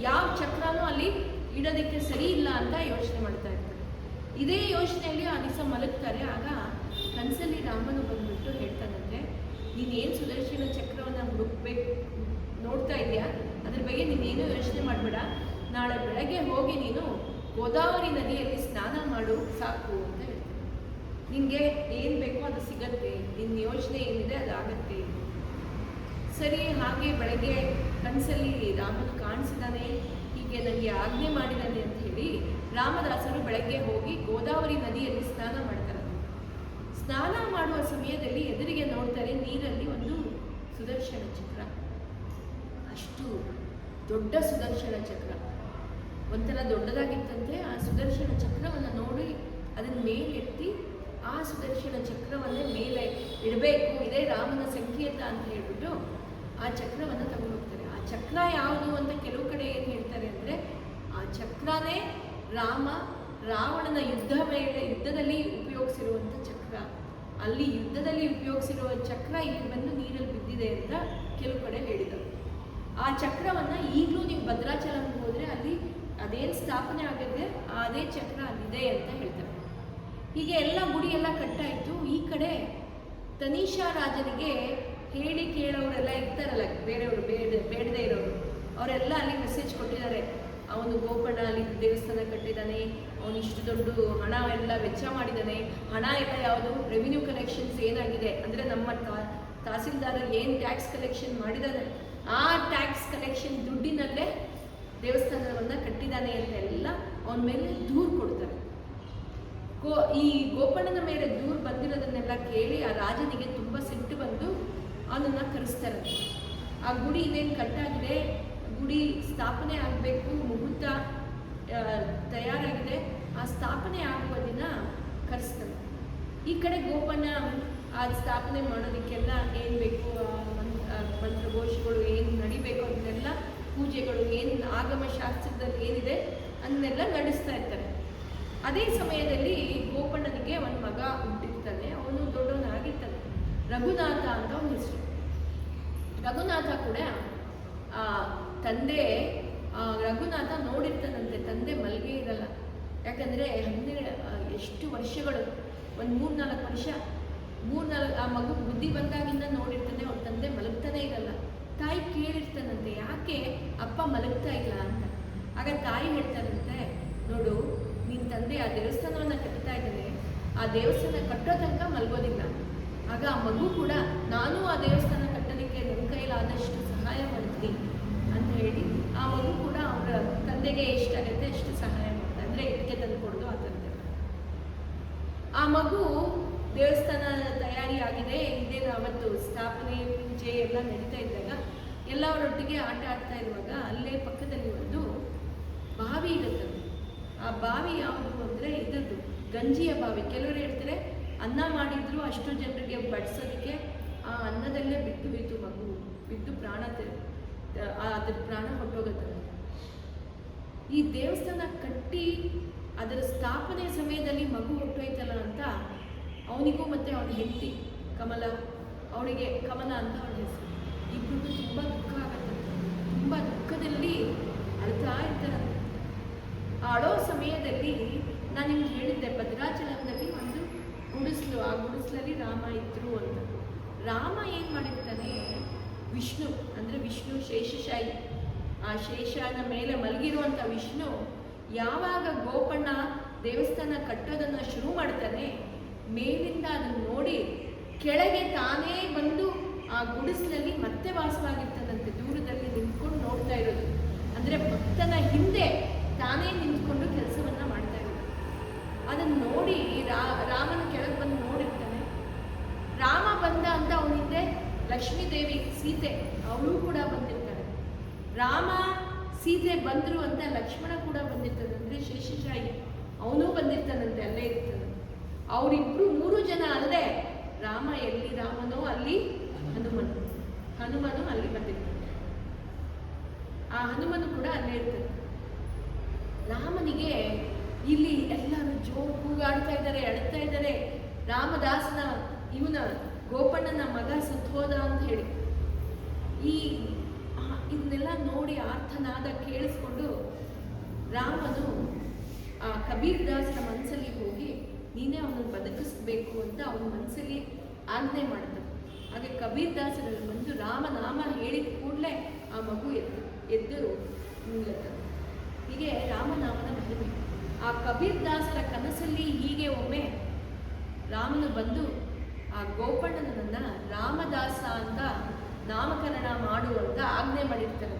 ಯಾವ ಚಕ್ರನೂ ಅಲ್ಲಿ ಇಡೋದಕ್ಕೆ ಸರಿ ಇಲ್ಲ ಅಂತ ಯೋಚನೆ ಮಾಡ್ತಾ ಇರ್ತಾರೆ. ಇದೇ ಯೋಚನೆಯಲ್ಲಿ ಆ ದಿವಸ ಮಲಗ್ತಾರೆ. ಆಗ ಕನಸಲ್ಲಿ ರಾಮನು ಬಂದ್ಬಿಟ್ಟು ಹೇಳ್ತಾನಂತೆ, ನೀನೇನು ಸುದರ್ಶನ ಚಕ್ರವನ್ನು ಹುಡುಕ್ಬೇಕು ನೋಡ್ತಾ ಇದೆಯಾ, ಅದ್ರ ಬಗ್ಗೆ ನೀನೇನು ಯೋಚನೆ ಮಾಡಬೇಡ, ನಾಳೆ ಬೆಳಗ್ಗೆ ಹೋಗಿ ನೀನು ಗೋದಾವರಿ ನದಿಯಲ್ಲಿ ಸ್ನಾನ ಮಾಡು ಸಾಕು ಅಂತ ಹೇಳ್ತಾರೆ. ನಿನಗೆ ಏನು ಬೇಕೋ ಅದು ಸಿಗತ್ತೆ, ನಿನ್ನ ಯೋಚನೆ ಏನಿದೆ ಅದಾಗತ್ತೆ. ಸರಿ, ಹಾಗೆ ಬೆಳಗ್ಗೆ ಕನಸಲ್ಲಿ ರಾಮನು ಕಾಣಿಸಿದಾನೆ, ಹೀಗೆ ನನಗೆ ಆಜ್ಞೆ ಮಾಡಿದ್ದಾನೆ ಅಂತ ಹೇಳಿ ರಾಮದಾಸರು ಬೆಳಗ್ಗೆ ಹೋಗಿ ಗೋದಾವರಿ ನದಿಯಲ್ಲಿ ಸ್ನಾನ ಮಾಡ್ತಾರೆ. ಸ್ನಾನ ಮಾಡುವ ಸಮಯದಲ್ಲಿ ಎದುರಿಗೆ ನೋಡ್ತಾರೆ, ನೀರಲ್ಲಿ ಒಂದು ಸುದರ್ಶನ ಚಕ್ರ, ಅಷ್ಟು ದೊಡ್ಡ ಸುದರ್ಶನ ಚಕ್ರ, ಒಂಥರ ದೊಡ್ಡದಾಗಿತ್ತಂತೆ. ಆ ಸುದರ್ಶನ ಚಕ್ರವನ್ನು ನೋಡಿ ಅದನ್ನು ಮೇಲೆತ್ತಿ ಆ ಸುದರ್ಶನ ಚಕ್ರವನ್ನೇ ಮೇಲೆ ಇಡಬೇಕು, ಇದೇ ರಾಮನ ಸಂಕೇತ ಅಂತ ಹೇಳ್ಬಿಟ್ಟು ಆ ಚಕ್ರವನ್ನು ತಗೊಂಡು ಹೋಗ್ತಾರೆ. ಆ ಚಕ್ರ ಯಾವುದು ಅಂತ ಕೆಲವು ಕಡೆ ಏನು ಹೇಳ್ತಾರೆ ಅಂದರೆ, ಆ ಚಕ್ರನೇ ರಾವಣನ ಯುದ್ಧದಲ್ಲಿ ಉಪಯೋಗಿಸಿರುವಂಥ ಚಕ್ರ. ಅಲ್ಲಿ ಯುದ್ಧದಲ್ಲಿ ಉಪಯೋಗಿಸಿರುವ ಚಕ್ರ ಇಲ್ಲಿ ಬಂದು ನೀರಲ್ಲಿ ಬಿದ್ದಿದೆ ಅಂತ ಕೆಲವು ಕಡೆ ಹೇಳಿದರು. ಆ ಚಕ್ರವನ್ನು ಈಗಲೂ ನೀವು ಭದ್ರಾಚಲಕ್ಕೆ ಹೋದರೆ ಅಲ್ಲಿ ಅದೇನು ಸ್ಥಾಪನೆ ಆಗಿದೆ ಅದೇ ಚಕ್ರ ಅಲ್ಲಿದೆ ಅಂತ ಹೇಳ್ತಾರೆ. ಹೀಗೆ ಎಲ್ಲ ಗುಡಿ ಎಲ್ಲ ಕಟ್ಟಾಯಿತು. ಈ ಕಡೆ ತನಿಷಾ ರಾಜನಿಗೆ ಹೇಳಿ ಕೇಳೋರೆಲ್ಲ ಇರ್ತಾರಲ್ಲ, ಬೇರೆಯವರು ಬೇಡದೇ ಇರೋರು, ಅವರೆಲ್ಲ ಅಲ್ಲಿ ಮೆಸೇಜ್ ಕೊಟ್ಟಿದ್ದಾರೆ, ಅವನು ಗೋಪಣ್ಣ ಅಲ್ಲಿ ದೇವಸ್ಥಾನ ಕಟ್ಟಿದ್ದಾನೆ, ಅವನು ಇಷ್ಟು ದೊಡ್ಡ ಹಣ ಎಲ್ಲ ವೆಚ್ಚ ಮಾಡಿದ್ದಾನೆ, ಹಣ ಎಲ್ಲ ಯಾವುದು ರೆವಿನ್ಯೂ ಕಲೆಕ್ಷನ್ಸ್ ಏನಾಗಿದೆ ಅಂದರೆ ನಮ್ಮ ತಹಸೀಲ್ದಾರ್ ಏನು ಟ್ಯಾಕ್ಸ್ ಕಲೆಕ್ಷನ್ ಮಾಡಿದ್ದಾರೆ ಆ ಟ್ಯಾಕ್ಸ್ ಕಲೆಕ್ಷನ್ ದುಡ್ಡಿನಲ್ಲೇ ದೇವಸ್ಥಾನವನ್ನು ಕಟ್ಟಿದ್ದಾನೆ ಅಂತೆಲ್ಲ ಅವನ ಮೇಲೆ ದೂರು ಕೊಡ್ತಾರೆ. ಈ ಗೋಪಣ್ಣನ ಮೇಲೆ ದೂರು ಬಂದಿರೋದನ್ನೆಲ್ಲ ಕೇಳಿ ಆ ರಾಜನಿಗೆ ತುಂಬ ಸಿಟ್ಟು ಬಂದು ಅವನನ್ನು ಕರೆಸ್ತಾರೆ. ಆ ಗುಡಿ ಇನ್ನೇನು ಕಟ್ಟಾಗಿದೆ, ಗುಡಿ ಸ್ಥಾಪನೆ ಆಗಬೇಕು, ಮುಹೂರ್ತ ತಯಾರಾಗಿದೆ, ಆ ಸ್ಥಾಪನೆ ಆಗುವ ದಿನ ಕರೆಸ್ತಾರೆ. ಈ ಕಡೆ ಗೋಪಣ್ಣ ಆ ಸ್ಥಾಪನೆ ಮಾಡೋದಕ್ಕೆಲ್ಲ ಏನು ಬೇಕು, ಮಂತ್ರಘೋಷಗಳು ಏನು ನಡಿಬೇಕು ಅದನ್ನೆಲ್ಲ, ಪೂಜೆಗಳು ಏನು ಆಗಮ ಶಾಸ್ತ್ರದಲ್ಲಿ ಏನಿದೆ ಅದನ್ನೆಲ್ಲ ನಡೆಸ್ತಾ ಇರ್ತಾರೆ. ಅದೇ ಸಮಯದಲ್ಲಿ ಗೋಪಣ್ಣನಿಗೆ ಒಂದು ಮಗ ಹುಟ್ಟಿರ್ತಾನೆ. ಅವನು ದೊಡ್ಡವನಾಗಿರ್ತಾನೆ, ರಘುನಾಥ ಅಂತ ಅವನ ಹೆಸರು. ರಘುನಾಥ ಕೂಡ ತಂದೆ ರಘುನಾಥ ನೋಡಿರ್ತಾನಂತೆ, ತಂದೆ ಮಲ್ಗೆ ಇರಲ್ಲ. ಯಾಕಂದರೆ ಎಷ್ಟು ವರ್ಷಗಳು, ಒಂದು 3-4 ವರ್ಷ, ಆ ಮಗು ಬುದ್ಧಿ ಬಂದಾಗಿಂದ ನೋಡಿರ್ತಾನೆ, ಅವ್ರ ತಂದೆ ಮಲಗ್ತಾನೆ ಇರಲ್ಲ. ತಾಯಿ ಕೇಳಿರ್ತಾನಂತೆ, ಯಾಕೆ ಅಪ್ಪ ಮಲಗ್ತಾ ಇಲ್ಲ ಅಂತ. ಆಗ ತಾಯಿ ಹೇಳ್ತಾನಂತೆ, ನೋಡು ನಿನ್ನ ತಂದೆ ಆ ದೇವಸ್ಥಾನವನ್ನು ಕಟ್ತಾ ಇದ್ದಾನೆ, ಆ ದೇವಸ್ಥಾನ ಕಟ್ಟೋ ತನಕ ಮಲಗೋದಿಲ್ಲ. ಆಗ ಆ ಮಗು ಕೂಡ ನಾನು ಆ ದೇವಸ್ಥಾನ ಕಟ್ಟೋದಕ್ಕೆ ನನ್ನ ಕೈಲಾದಷ್ಟು ಸಹಾಯ ಮಾಡ್ತೀನಿ ಅಂತ ಹೇಳಿ ಆ ಮಗು ಕೂಡ ಅವರ ತಂದೆಗೆ ಎಷ್ಟಾಗುತ್ತೆ ಅಷ್ಟು ಸಹಾಯ ಮಾಡ್ತಾರೆ. ಅಂದರೆ ಇದಕ್ಕೆ ತಂದು ಕೊಡೋದು ಆ ತಂದೆ. ಆ ಮಗು ದೇವಸ್ಥಾನ ತಯಾರಿ ಆಗಿದೆ, ಇದೇನು ಅವತ್ತು ಸ್ಥಾಪನೆ ಪೂಜೆ ಎಲ್ಲ ನಡೀತಾ ಇದ್ದಾಗ ಎಲ್ಲವರೊಟ್ಟಿಗೆ ಆಟ ಆಡ್ತಾ ಇರುವಾಗ ಅಲ್ಲೇ ಪಕ್ಕದಲ್ಲಿ ಒಂದು ಬಾವಿ ಇರುತ್ತೆ. ಆ ಬಾವಿ ಯಾವುದು ಅಂದರೆ ಇದ್ರದ್ದು ಗಂಜಿಯ ಬಾವಿ. ಕೆಲವರು ಹೇಳ್ತಾರೆ ಅನ್ನ ಮಾಡಿದ್ರು ಅಷ್ಟು ಜನರಿಗೆ ಬಡಿಸೋದಕ್ಕೆ ಆ ಅನ್ನದಲ್ಲೇ ಬಿದ್ದು ಮಗು ಬಿದ್ದು ಅದ್ರ ಪ್ರಾಣ ಹೊಟ್ಟೋಗುತ್ತೆ. ಈ ದೇವಸ್ಥಾನ ಕಟ್ಟಿ ಅದರ ಸ್ಥಾಪನೆ ಸಮಯದಲ್ಲಿ ಮಗು ಹುಟ್ಟೋಯ್ತಲ್ಲ ಅಂತ ಅವನಿಗೂ ಮತ್ತು ಅವನ ಹೆಂಡತಿ ಕಮಲ, ಅವಳಿಗೆ ಕಮಲ ಅಂತ ಅವಳ ಹೆಸರು, ಇಬ್ಬರಿಗೂ ತುಂಬ ದುಃಖ ಆಗುತ್ತೆ. ತುಂಬ ದುಃಖದಲ್ಲಿ ಅಳ್ತಾ ಇರ್ತಾರಂತೆ. ಅಳೋ ಸಮಯದಲ್ಲಿ ನಾನು ನಿಮ್ಗೆ ಹೇಳಿದ್ದೆ, ಭದ್ರಾಚಲಂನಲ್ಲಿ ಒಂದು ಗುಡಿಸ್ಲು, ಆ ಗುಡಿಸ್ಲಲ್ಲಿ ರಾಮ ಇದ್ರು ಅಂತ. ರಾಮ ಏನು ಮಾಡಿರ್ತಾನೆ, ವಿಷ್ಣು ಅಂದರೆ ವಿಷ್ಣು ಶೇಷಶಾಹಿ, ಆ ಶೇಷನ ಮೇಲೆ ಮಲಗಿರುವಂಥ ವಿಷ್ಣು ಯಾವಾಗ ಗೋಪಣ್ಣ ದೇವಸ್ಥಾನ ಕಟ್ಟೋದನ್ನು ಶುರು ಮಾಡ್ತಾನೆ, ಮೇಲಿಂದ ಅದನ್ನು ನೋಡಿ ಕೆಳಗೆ ತಾನೇ ಬಂದು ಆ ಗುಡಿಸ್ಲಲ್ಲಿ ಮತ್ತೆ ವಾಸವಾಗಿರ್ತಾನಂತೆ. ದೂರದಲ್ಲಿ ನಿಂತ್ಕೊಂಡು ನೋಡ್ತಾ ಇರೋದು, ಅಂದರೆ ಭಕ್ತನ ಹಿಂದೆ ತಾನೇ ನಿಂತ್ಕೊಂಡು ಕೆಲಸವನ್ನು ಮಾಡ್ತಾ ಇರೋದು. ಅದನ್ನು ನೋಡಿ ರಾಮನ ಕೆಳಗೆ ಬಂದು ನೋಡಿರ್ತಾನೆ. ರಾಮ ಬಂದ ಅಂತ ಅವನ ಹಿಂದೆ ಲಕ್ಷ್ಮೀದೇವಿ ಸೀತೆ ಅವಳು ಕೂಡ ಬಂದಿರ್ತಾಳೆ. ರಾಮ ಸೀತೆ ಬಂದರು ಅಂತ ಲಕ್ಷ್ಮಣ ಕೂಡ ಬಂದಿರ್ತಾನೆ, ಅಂದರೆ ಶೇಷಶಾಹಿ ಅವನೂ ಬಂದಿರ್ತಾನಂತೆ, ಅಲ್ಲೇ ಇರ್ತಾನೆ. ಅವರಿಬ್ರು 3 ಜನ ಅಲ್ಲದೆ ರಾಮ ಎಲ್ಲಿ ರಾಮನೋ ಅಲ್ಲಿ ಹನುಮನು ಅಲ್ಲಿ ಬಂದಿರ್ತಾನೆ. ಆ ಹನುಮನು ಕೂಡ ಅಲ್ಲೇ ಇರ್ತಾನೆ. ರಾಮನಿಗೆ ಇಲ್ಲಿ ಎಲ್ಲರೂ ಜೋರು ಕೂಗಾಡ್ತಾ ಇದ್ದಾರೆ, ಅಳ್ತಾ ಇದ್ದಾರೆ. ರಾಮದಾಸನ ಇವನ ಗೋಪಣ್ಣನ ಮಗ ಸತ್ತೋದ ಅಂತ ಹೇಳಿ ಇದನ್ನೆಲ್ಲ ನೋಡಿ ಆರ್ತನಾದ ಕೇಳಿಸ್ಕೊಂಡು ರಾಮನು ಆ ಕಬೀರ್ ದಾಸರ ಮನಸ್ಸಲ್ಲಿ ಹೋಗಿ ನೀನೇ ಅವನನ್ನು ಬದುಕಿಸ್ಬೇಕು ಅಂತ ಅವನ ಮನಸ್ಸಲ್ಲಿ ಆಜ್ಞೆ ಮಾಡ್ತಾನೆ. ಹಾಗೆ ಕಬೀರ್ ದಾಸರಲ್ಲಿ ಬಂದು ರಾಮನಾಮ ಹೇಳಿದ ಕೂಡಲೇ ಆ ಮಗು ಎದ್ದು ನಿಲ್ಲುತ್ತದೆ. ಹೀಗೆ ರಾಮನಾಮನ ಮಹಿಮೆ. ಆ ಕಬೀರ್ ದಾಸರ ಕನಸಲ್ಲಿ ಹೀಗೆ ಒಮ್ಮೆ ರಾಮನು ಬಂದು ಆ ಗೋಪಣ್ಣನನ್ನು ರಾಮದಾಸ ಅಂತ ನಾಮಕರಣ ಮಾಡುವಂತ ಆಜ್ಞೆ ಮಾಡಿರ್ತಾರೆ.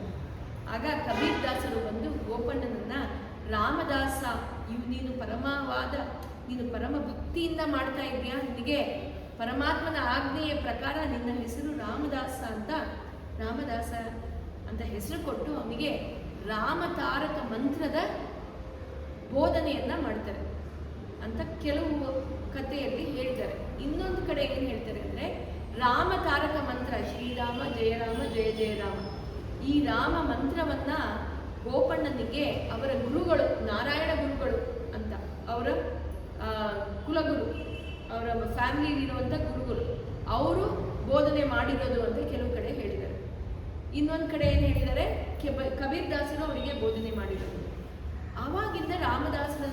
ಆಗ ಕಬೀರ್ ದಾಸರು ಬಂದು ಗೋಪಣ್ಣನನ್ನು ರಾಮದಾಸ, ನೀನು ನೀನು ಪರಮ ಭಕ್ತಿಯಿಂದ ಮಾಡ್ತಾ ಇದೆಯಾ, ನಿನಗೆ ಪರಮಾತ್ಮನ ಆಜ್ಞೆಯ ಪ್ರಕಾರ ನಿನ್ನ ಹೆಸರು ರಾಮದಾಸ ಅಂತ ಹೆಸರು ಕೊಟ್ಟು ಅವನಿಗೆ ರಾಮತಾರಕ ಮಂತ್ರದ ಬೋಧನೆಯನ್ನ ಮಾಡ್ತಾರೆ ಅಂತ ಕೆಲವು ಕಥೆಯಲ್ಲಿ ಹೇಳ್ತಾರೆ. ಇನ್ನೊಂದು ಕಡೆ ಏನು ಹೇಳ್ತಾರೆ ಅಂದರೆ ರಾಮತಾರಕ ಮಂತ್ರ, ಶ್ರೀರಾಮ ಜಯ ರಾಮ ಜಯ ಜಯ ರಾಮ, ಈ ರಾಮ ಮಂತ್ರವನ್ನ ಗೋಪಣ್ಣನಿಗೆ ಅವರ ಗುರುಗಳು, ನಾರಾಯಣ ಗುರುಗಳು ಅಂತ ಅವರ ಕುಲಗುರು, ಅವರ ಫ್ಯಾಮಿಲಿಯಲ್ಲಿರುವಂಥ ಗುರುಗಳು, ಅವರು ಬೋಧನೆ ಮಾಡಿರೋದು ಅಂತ ಕೆಲವು ಕಡೆ ಹೇಳಿದ್ದಾರೆ. ಇನ್ನೊಂದು ಕಡೆ ಏನು ಹೇಳಿದ್ದಾರೆ, ಕಬೀರ್ ದಾಸರು ಅವರಿಗೆ ಬೋಧನೆ ಮಾಡಿರೋದು. ಆವಾಗಿಂದ ರಾಮದಾಸರ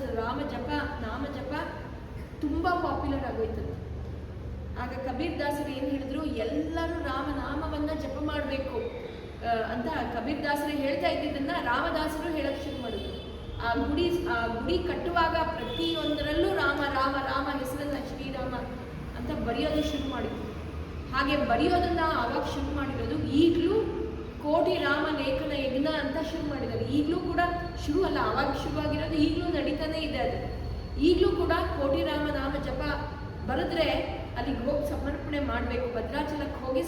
ನಾಮ ಜಪ ತುಂಬ ಪಾಪ್ಯುಲರ್ ಆಗೋಯ್ತಂತೆ. ಆಗ ಕಬೀರ್ ದಾಸರು ಏನು ಹೇಳಿದ್ರು, ಎಲ್ಲರೂ ರಾಮನಾಮವನ್ನು ಜಪ ಮಾಡಬೇಕು ಅಂತ ಕಬೀರ್ ದಾಸರು ಹೇಳ್ತಾ ಇದ್ದಿದ್ದನ್ನ ರಾಮದಾಸರು ಹೇಳಕ್ಕೆ ಶುರು ಮಾಡಿದ್ರು. ಆ ಗುಡಿ ಕಟ್ಟುವಾಗ ಪ್ರತಿಯೊಂದರಲ್ಲೂ ರಾಮ ರಾಮ ರಾಮ ಹೆಸರನ್ನ ಶ್ರೀರಾಮ ಅಂತ ಬರೆಯೋದು ಶುರು ಮಾಡಿದ್ರು. ಹಾಗೆ ಬರೆಯೋದನ್ನ ಆವಾಗ ಶುರು ಮಾಡಿರೋದು. ಈಗಲೂ ಕೋಟಿ ರಾಮ ಲೇಖನ ಯಜ್ಞ ಅಂತ ಶುರು ಮಾಡಿದ್ದಾರೆ. ಈಗಲೂ ಕೂಡ ಶುರು ಅಲ್ಲ, ಆವಾಗ ಶುರುವಾಗಿರೋದು, ಈಗಲೂ ನಡೀತಾನೆ ಇದೆ ಅದು. ಈಗಲೂ ಕೂಡ ಕೋಟಿ ರಾಮ ನಾಮ ಜಪ ಬರೆದ್ರೆ ಅಲ್ಲಿಗೆ ಹೋಗಿ ಸಮರ್ಪಣೆ ಮಾಡಬೇಕು, ಭದ್ರಾಚಲಕ್ಕೆ ಹೋಗಿ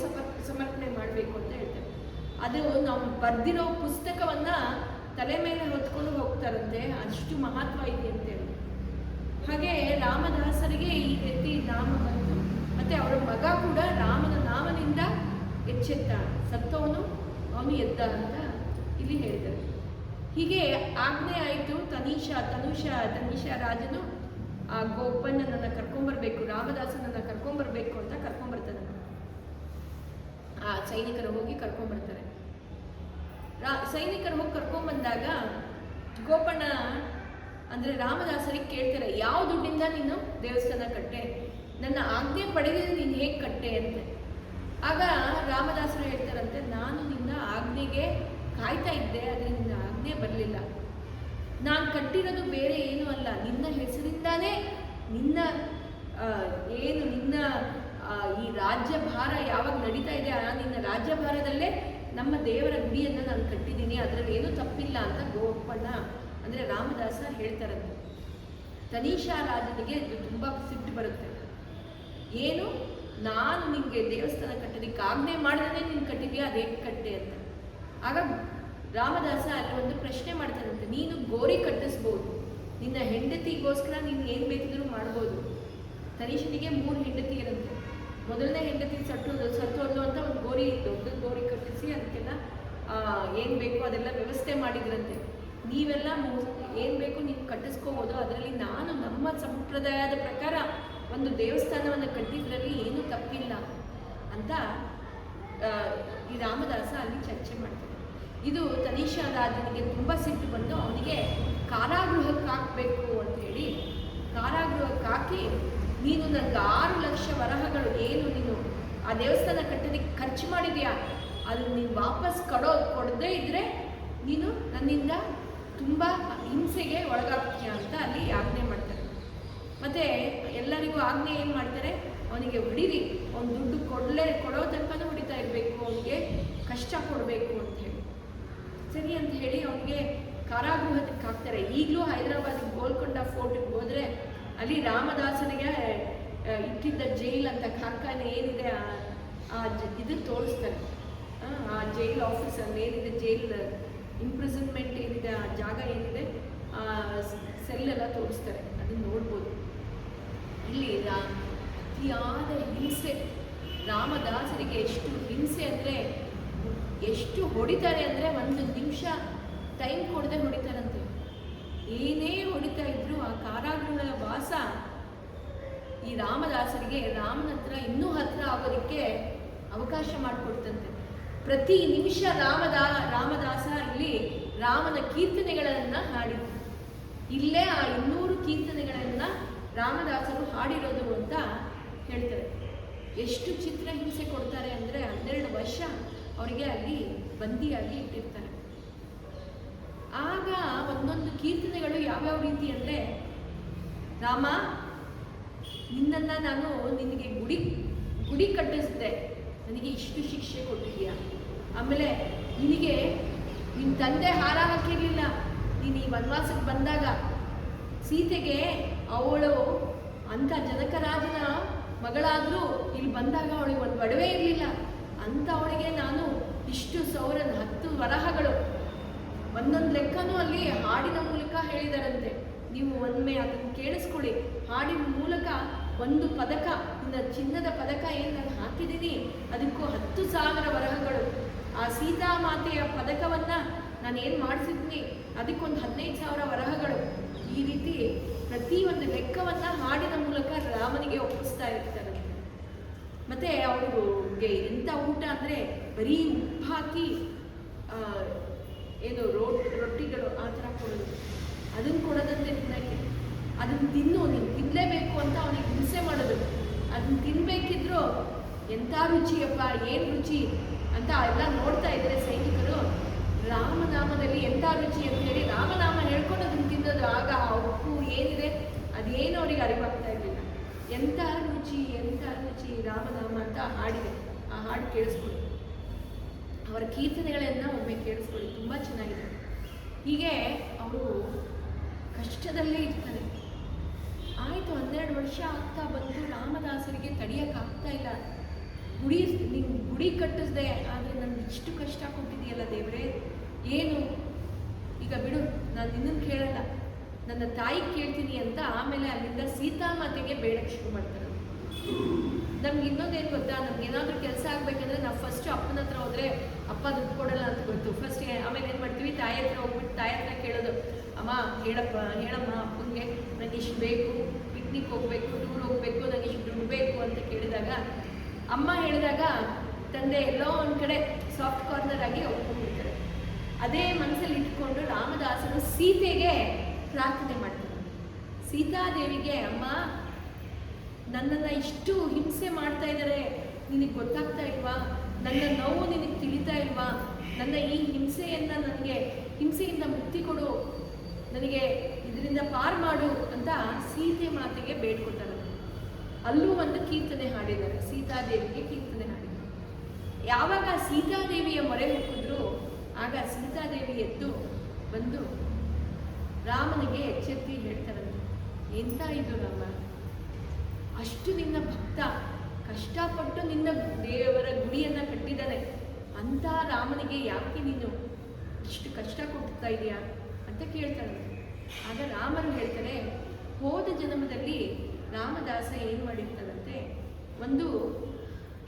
ಸಮರ್ಪಣೆ ಮಾಡಬೇಕು ಅಂತ ಹೇಳ್ತಾರೆ. ಅದು ನಾವು ಬರೆದಿರೋ ಪುಸ್ತಕವನ್ನ ತಲೆ ಮೇಲೆ ಹೊತ್ಕೊಂಡು ಹೋಗ್ತಾರಂತೆ, ಅಷ್ಟು ಮಹತ್ವ ಇದೆ ಅಂತ ಹೇಳಿ. ಹಾಗೆ ರಾಮದಾಸರಿಗೆ ಈ ರೀತಿ ನಾಮ ಬಂತು. ಮತ್ತೆ ಅವರ ಮಗ ಕೂಡ ರಾಮನ ನಾಮನಿಂದ ಎಚ್ಚೆತ್ತ, ಸತ್ತವನು ಅವನು ಎದ್ದ ಅಂತ ಇಲ್ಲಿ ಹೇಳಿದ್ದಾರೆ. ಹೀಗೆ ಆಜ್ಞೆ ಆಯಿತು. ತನುಷ ರಾಜನು ಆ ಗೋಪಣ್ಣನನ್ನ ಕರ್ಕೊಂಬರ್ಬೇಕು, ರಾಮದಾಸನನ್ನ ಕರ್ಕೊಂಬರ್ಬೇಕು ಅಂತ ಕರ್ಕೊಂಬರ್ತಾನೆ. ಆ ಸೈನಿಕರು ಹೋಗಿ ಕರ್ಕೊಂಬರ್ತಾರೆ. ಸೈನಿಕರು ಹೋಗಿ ಕರ್ಕೊಂಬಂದಾಗ ಗೋಪಣ್ಣ ಅಂದರೆ ರಾಮದಾಸರಿಗೆ ಕೇಳ್ತಾರೆ, ಯಾವ ದುಡ್ಡಿಂದ ನೀನು ದೇವಸ್ಥಾನ ಕಟ್ಟೆ, ನನ್ನ ಆಜ್ಞೆ ಪಡೆದಿದ್ದು ನೀನು ಹೇಗೆ ಕಟ್ಟೆ ಅಂತ. ಆಗ ರಾಮದಾಸರು ಹೇಳ್ತಾರಂತೆ, ನಾನು ನಿನ್ನ ಆಜ್ಞೆಗೆ ಕಾಯ್ತಾ ಇದ್ದೆ, ಆದರೆ ನಿನ್ನ ಆಜ್ಞೆ ಬರಲಿಲ್ಲ. ನಾನು ಕಟ್ಟಿರೋದು ಬೇರೆ ಏನೂ ಅಲ್ಲ, ನಿನ್ನ ಹೆಸರಿಂದಾನೇ ನಿನ್ನ ಈ ರಾಜ್ಯಭಾರ ಯಾವಾಗ ನಡೀತಾ ಇದೆ, ನಿನ್ನ ರಾಜ್ಯಭಾರದಲ್ಲೇ ನಮ್ಮ ದೇವರ ಗುಡಿಯನ್ನು ನಾನು ಕಟ್ಟಿದ್ದೀನಿ, ಅದರಲ್ಲಿ ಏನೂ ತಪ್ಪಿಲ್ಲ ಅಂತ ಗೋಪಣ್ಣ ಅಂದರೆ ರಾಮದಾಸ ಹೇಳ್ತಾರಂತೆ. ತನೀಷಾ ರಾಜನಿಗೆ ತುಂಬ ಸಿಟ್ಟು ಬರುತ್ತೆ. ಏನು, ನಾನು ನಿಮಗೆ ದೇವಸ್ಥಾನ ಕಟ್ಟೋದಕ್ಕೆ ಆಜ್ಞೆ ಮಾಡಿದ್ರೆ ನೀನು ಕಟ್ಟಿದ್ಯಾ, ಅದೇ ಕಟ್ಟೆ ಅಂತ. ಆಗ ರಾಮದಾಸ ಅಲ್ಲಿ ಒಂದು ಪ್ರಶ್ನೆ ಮಾಡ್ತಾರಂತೆ, ನೀನು ಗೋರಿ ಕಟ್ಟಿಸ್ಬೋದು, ನಿನ್ನ ಹೆಂಡತಿಗೋಸ್ಕರ ನೀನು ಏನು ಬೇಕಿದ್ರೂ ಮಾಡ್ಬೋದು. ತನೀಶನಿಗೆ 3 ಹೆಂಡತಿ ಇರುತ್ತೆ. ಮೊದಲನೇ ಹೆಂಡತಿ ಸತ್ತೋದ್ಲು ಅಂತ ಒಂದು ದೊಡ್ಡ ಗೋರಿ ಕಟ್ಟಿಸಿ ಅದಕ್ಕೆಲ್ಲ ಏನು ಬೇಕೋ ಅದೆಲ್ಲ ವ್ಯವಸ್ಥೆ ಮಾಡಿದ್ರಂತೆ. ನೀವೆಲ್ಲ ಏನು ಬೇಕು ನೀವು ಕಟ್ಟಿಸ್ಕೋಬೋದು, ಅದರಲ್ಲಿ ನಾನು ನಮ್ಮ ಸಂಪ್ರದಾಯದ ಪ್ರಕಾರ ಒಂದು ದೇವಸ್ಥಾನವನ್ನು ಕಟ್ಟಿದ್ರಲ್ಲಿ ಏನೂ ತಪ್ಪಿಲ್ಲ ಅಂತ ಈ ರಾಮದಾಸ ಅಲ್ಲಿ ಚರ್ಚೆ ಮಾಡ್ತಾರೆ. ಇದು ತನಿಷಾ ರಾಜನಿಗೆ ತುಂಬ ಸಿಟ್ಟು ಬಂದು ಅವನಿಗೆ ಕಾರಾಗೃಹಕ್ಕೆ ಹಾಕಬೇಕು ಅಂತ ಹೇಳಿ ಕಾರಾಗೃಹಕ್ಕೆ ಹಾಕಿ, ನೀನು ನನಗೆ 6 ಲಕ್ಷ ವರಹಗಳು ಏನು ನೀನು ಆ ದೇವಸ್ಥಾನ ಕಟ್ಟೋದಕ್ಕೆ ಖರ್ಚು ಮಾಡಿದೆಯಾ, ಅದು ನೀನು ವಾಪಸ್ ಕೊಡದೇ ಇದ್ದರೆ ನೀನು ನನ್ನಿಂದ ತುಂಬ ಹಿಂಸೆಗೆ ಒಳಗಾಗ್ತೀಯ ಅಂತ ಅಲ್ಲಿ ಆಜ್ಞೆ ಮಾಡ್ತಾರೆ. ಮತ್ತು ಎಲ್ಲರಿಗೂ ಆಜ್ಞೆ ಏನು ಮಾಡ್ತಾರೆ, ಅವನಿಗೆ ಹೊಡೀರಿ, ಅವ್ನು ದುಡ್ಡು ಕೊಡೋ ತನಕನೂ ಹೊಡಿತಾ ಇರಬೇಕು, ಅವನಿಗೆ ಕಷ್ಟ ಕೊಡಬೇಕು ಅಂತ ಹೇಳಿ. ಸರಿ ಅಂತ ಹೇಳಿ ಅವನಿಗೆ ಕಾರಾಗೃಹಕ್ಕೆ ಹಾಕ್ತಾರೆ. ಈಗಲೂ ಹೈದರಾಬಾದಿಗೆ ಗೋಲ್ಕೊಂಡ ಫೋರ್ಟ್ಗೆ ಹೋದರೆ ಅಲ್ಲಿ ರಾಮದಾಸನಿಗೆ ಇಟ್ಟಿದ್ದ ಜೈಲ್ ಅಂತ ಕಾರ್ಖಾನೆ ಏನಿದೆ ಇದು ತೋರಿಸ್ತಾರೆ. ಆ ಜೈಲ್ ಆಫೀಸಲ್ಲಿ ಏನಿದೆ, ಜೈಲ್ ಇಂಪ್ರಿಸನ್ಮೆಂಟ್ ಏನಿದೆ, ಆ ಜಾಗ ಏನಿದೆ, ಆ ಸೆಲ್ಲೆಲ್ಲ ತೋರಿಸ್ತಾರೆ, ಅದನ್ನು ನೋಡ್ಬೋದು. ಇಲ್ಲಿ ಅತಿಯಾದ ಹಿಂಸೆ, ರಾಮದಾಸರಿಗೆ ಎಷ್ಟು ಹಿಂಸೆ ಅಂದರೆ ಎಷ್ಟು ಹೊಡಿತಾರೆ ಅಂದರೆ 1 ನಿಮಿಷ ಟೈಮ್ ಕೊಡದೆ ಹೊಡಿತಾರಂತೆ. ಏನೇ ಹೊಡಿತಾ ಇದ್ರು ಆ ಕಾರಾಗೃಹದ ವಾಸ ಈ ರಾಮದಾಸರಿಗೆ ರಾಮನ ಹತ್ರ ಇನ್ನೂ ಹತ್ರ ಆಗೋದಕ್ಕೆ ಅವಕಾಶ ಮಾಡಿಕೊಡ್ತಂತೆ. ಪ್ರತಿ ನಿಮಿಷ ರಾಮದಾಸ ಇಲ್ಲಿ ರಾಮನ ಕೀರ್ತನೆಗಳನ್ನು ಹಾಡಿದ್ರು. ಇಲ್ಲೇ ಆ 200 ಕೀರ್ತನೆಗಳನ್ನು ರಾಮದಾಸರು ಹಾಡಿರೋದು ಅಂತ ಹೇಳ್ತಾರೆ. ಎಷ್ಟು ಚಿತ್ರಹಿಂಸೆ ಕೊಡ್ತಾರೆ ಅಂದರೆ 12 ವರ್ಷ ಅವರಿಗೆ ಅಲ್ಲಿ ಬಂದಿಯಾಗಿ ಇಟ್ಟಿರ್ತಾರೆ. ಆಗ ಒಂದೊಂದು ಕೀರ್ತನೆಗಳು ಯಾವ್ಯಾವ ರೀತಿ ಅಂದರೆ, ರಾಮ ನಿನ್ನನ್ನು ನಾನು ನಿನಗೆ ಗುಡಿ ಕಟ್ಟಿಸಿದೆ, ನನಗೆ ಇಷ್ಟು ಶಿಕ್ಷೆ ಕೊಟ್ಟಿದ್ದೀಯಾ. ಆಮೇಲೆ ನಿನಗೆ ನಿನ್ನ ತಂದೆ ಹಾರ ಹಾಕಿರಲಿಲ್ಲ, ನೀನು ಈ ವನವಾಸಕ್ಕೆ ಬಂದಾಗ ಸೀತೆಗೆ ಅವಳು ಅಂಥ ಜನಕರಾಜನ ಮಗಳಾದರೂ ಇಲ್ಲಿ ಬಂದಾಗ ಅವಳಿಗೆ ಒಂದು ಒಡವೆ ಇರಲಿಲ್ಲ, ಅಂತ ಅವಳಿಗೆ ನಾನು ಇಷ್ಟು 10 ವರಹಗಳು ಒಂದೊಂದು ಲೆಕ್ಕನೂ ಅಲ್ಲಿ ಹಾಡಿನ ಮೂಲಕ ಹೇಳಿದಾರಂತೆ. ನೀವು ಒಮ್ಮೆ ಅದನ್ನು ಕೇಳಿಸ್ಕೊಳ್ಳಿ. ಹಾಡಿನ ಮೂಲಕ ಒಂದು ಪದಕ, ಚಿನ್ನದ ಪದಕ ಏನು ನಾನು ಹಾಕಿದ್ದೀನಿ ಅದಕ್ಕೂ 10,000 ವರಹಗಳು. ಆ ಸೀತಾಮಾತೆಯ ಪದಕವನ್ನು ನಾನು ಏನು ಮಾಡಿಸಿದ್ದೀನಿ ಅದಕ್ಕೊಂದು 15,000 ವರಹಗಳು. ಈ ರೀತಿ ಪ್ರತಿಯೊಂದು ಲೆಕ್ಕವನ್ನು ಹಾಡಿನ ಮೂಲಕ ರಾಮನಿಗೆ ಒಪ್ಪಿಸ್ತಾ ಇರ್ತಾರೆ. ಮತ್ತು ಅವ್ರಿಗೆ ಎಂಥ ಊಟ ಅಂದರೆ ಬರೀ ಉಪ್ಪು ಹಾಕಿ ಏನು ರೊಟ್ಟಿಗಳು ಆ ಥರ ಕೊಡೋದು, ಅದನ್ನು ಕೊಡೋದಂತೆ ತಿನ್ನೋಕ್ಕೆ. ಅದನ್ನು ನೀನು ತಿನ್ನಲೇಬೇಕು ಅಂತ ಅವನಿಗೆ ಹಿಂಸೆ ಮಾಡೋದು. ಅದನ್ನು ತಿನ್ನಬೇಕಿದ್ರು ಎಂಥ ರುಚಿಯಪ್ಪ, ಏನು ರುಚಿ ಅಂತ ಎಲ್ಲ ನೋಡ್ತಾ ಇದ್ದಾರೆ ಸೈನಿಕರು. ರಾಮನಾಮದಲ್ಲಿ ಎಂಥ ರುಚಿ ಅಂತ ಹೇಳಿ ರಾಮನಾಮ ಹೇಳ್ಕೊಂಡು ಅದನ್ನು ತಿನ್ನೋದು. ಆಗ ಆ ಉಪ್ಪು ಏನಿದೆ ಅದೇನು ಅವ್ರಿಗೆ ಅರಿವಾಗ್ತಾ ಇರಲಿಲ್ಲ. ಎಂಥ ರುಚಿ ರಾಮನಾಮ ಅಂತ ಹಾಡಿದೆ. ಆ ಹಾಡು ಕೇಳಿಸ್ಕೊಳ್ಳಿ, ಅವರ ಕೀರ್ತನೆಗಳನ್ನು ಒಮ್ಮೆ ಕೇಳಿಸ್ಕೊಳ್ಳಿ, ತುಂಬ ಚೆನ್ನಾಗಿದೆ. ಹೀಗೆ ಅವರು ಕಷ್ಟದಲ್ಲೇ ಇರ್ತಾರೆ. ಆಯಿತು, 12 ವರ್ಷ ಆಗ್ತಾ ಬಂತು, ರಾಮದಾಸರಿಗೆ ತಡೆಯೋಕ್ಕಾಗ್ತಾ ಇಲ್ಲ. ನೀನು ಗುಡಿ ಕಟ್ಟಿಸ್ದೆ, ಆದರೆ ನನಗೆ ಇಷ್ಟು ಕಷ್ಟ ಕೊಟ್ಟಿದೆಯಲ್ಲ ದೇವರೇ, ಏನು ಈಗ ಬಿಡು, ನಾನು ನಿನ್ನನ್ನು ಕೇಳಲ್ಲ, ನನ್ನ ತಾಯಿಗೆ ಕೇಳ್ತೀನಿ ಅಂತ ಆಮೇಲೆ ಅಲ್ಲಿಂದ ಸೀತಾಮಾತೆಗೆ ಬೇಡಕ್ಕೆ ಶುರು ಮಾಡ್ತಾರೆ. ನಮ್ಗೆ ಇನ್ನೊಂದೇನು ಗೊತ್ತಾ, ನಮ್ಗೆ ಏನಾದರೂ ಕೆಲಸ ಆಗಬೇಕಂದ್ರೆ ನಾವು ಫಸ್ಟ್ ಅಪ್ಪನ ಹತ್ರ ಹೋದರೆ ಅಪ್ಪ ದುಡ್ಡು ಕೊಡಲ್ಲ ಅಂತ ಗೊತ್ತು. ಫಸ್ಟ್ ಆಮೇಲೆ ಏನು ಮಾಡ್ತೀವಿ, ತಾಯಿ ಹತ್ರ ಹೋಗ್ಬಿಟ್ಟು ತಾಯಿ ಹತ್ರ ಕೇಳೋದು, ಅಮ್ಮ ಹೇಳಮ್ಮ ಅಪ್ಪನಿಗೆ ನನಗೆ ಇಷ್ಟು ಬೇಕು, ಪಿಕ್ನಿಕ್ ಹೋಗಬೇಕು, ಟೂರ್ ಹೋಗಬೇಕು, ನನಗೆ ಇಷ್ಟು ದುಡ್ಡು ಬೇಕು ಅಂತ ಕೇಳಿದಾಗ ಅಮ್ಮ ಹೇಳಿದಾಗ ತಂದೆ ಎಲ್ಲೋ ಒಂದು ಕಡೆ ಸಾಫ್ಟ್ ಕಾರ್ನರ್ ಆಗಿ ಒಪ್ಕೊಂಡ್ಬಿಡ್ತಾರೆ. ಅದೇ ಮನಸ್ಸಲ್ಲಿ ಇಟ್ಕೊಂಡು ರಾಮದಾಸರು ಸೀತೆಗೆ ಪ್ರಾರ್ಥನೆ ಮಾಡ್ತಾರೆ. ಸೀತಾದೇವಿಗೆ, ಅಮ್ಮ ನನ್ನನ್ನು ಇಷ್ಟು ಹಿಂಸೆ ಮಾಡ್ತಾ ಇದ್ದಾರೆ, ನಿನಗೆ ಗೊತ್ತಾಗ್ತಾ ಇಲ್ವಾ, ನನ್ನ ನೋವು ನಿನಗೆ ತಿಳಿತಾ ಇಲ್ವಾ, ನನ್ನ ಈ ಹಿಂಸೆಯಿಂದ ಮುಕ್ತಿ ಕೊಡು, ನನಗೆ ಇದರಿಂದ ಪಾರು ಮಾಡು ಅಂತ ಸೀತೆ ಮಾತೆಗೆ ಬೇಡ್ಕೊತಾರೆ. ಅಲ್ಲೂ ಒಂದು ಕೀರ್ತನೆ ಹಾಡಿದ್ದಾರೆ, ಸೀತಾದೇವಿಗೆ ಕೀರ್ತನೆ ಹಾಡಿದ್ದಾರೆ. ಯಾವಾಗ ಸೀತಾದೇವಿಯ ಮೊರೆ ಹೊಕ್ಕಿದ್ರು ಆಗ ಸೀತಾದೇವಿ ಎದ್ದು ಬಂದು ರಾಮನಿಗೆ ಎಚ್ಚೆತ್ತಿ ಹೇಳ್ತಾರಂತೆ, ಎಂತ ಇದು ರಾಮ, ಅಷ್ಟು ನಿನ್ನ ಭಕ್ತ ಕಷ್ಟಪಟ್ಟು ನಿನ್ನ ದೇವರ ಗುಡಿಯನ್ನು ಕಟ್ಟಿದ್ದಾನೆ, ಅಂಥ ರಾಮನಿಗೆ ಯಾಕೆ ನೀನು ಇಷ್ಟು ಕಷ್ಟ ಕೊಡ್ತಾ ಇದೆಯಾ ಅಂತ ಕೇಳ್ತಾಳೆ. ಆಗ ರಾಮರು ಹೇಳ್ತಾರೆ, ಹೋದ ಜನ್ಮದಲ್ಲಿ ರಾಮದಾಸ ಏನು ಮಾಡಿರ್ತಾರಂತೆ, ಒಂದು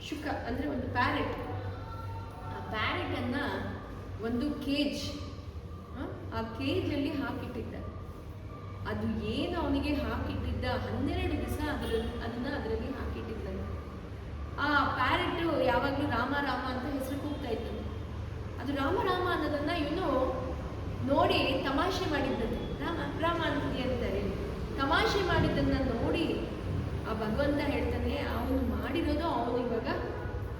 ಶುಕ ಅಂದರೆ ಒಂದು ಪ್ಯಾರೆಟ್, ಆ ಪ್ಯಾರೆಟನ್ನು ಒಂದು ಕೇಜ್, ಆ ಕೇಜಲ್ಲಿ ಹಾಕಿಟ್ಟಿದ್ದ. ಅದು ಏನು ಅವನಿಗೆ ಹಾಕಿಟ್ಟಿದ್ದ 12 ದಿವಸ ಅದರಲ್ಲಿ ಹಾಕಿಟ್ಟಿದ್ದನು. ಆ ಪ್ಯಾರೆಟ್ ಯಾವಾಗಲೂ ರಾಮ ರಾಮ ಅಂತ ಹೆಸರು ಕೂಗ್ತಾ ಇದ್ದನು. ಅದು ರಾಮ ರಾಮ ಅನ್ನೋದನ್ನ ಇವನು ನೋಡಿ ತಮಾಷೆ ಮಾಡಿದ್ದನು. ರಾಮ ರಾಮ ಅಂತಾರೆ, ತಮಾಷೆ ಮಾಡಿದ್ದನ್ನ ನೋಡಿ ಆ ಭಗವಂತ ಹೇಳ್ತಾನೆ, ಅವನು ಮಾಡಿರೋದು ಅವನು ಇವಾಗ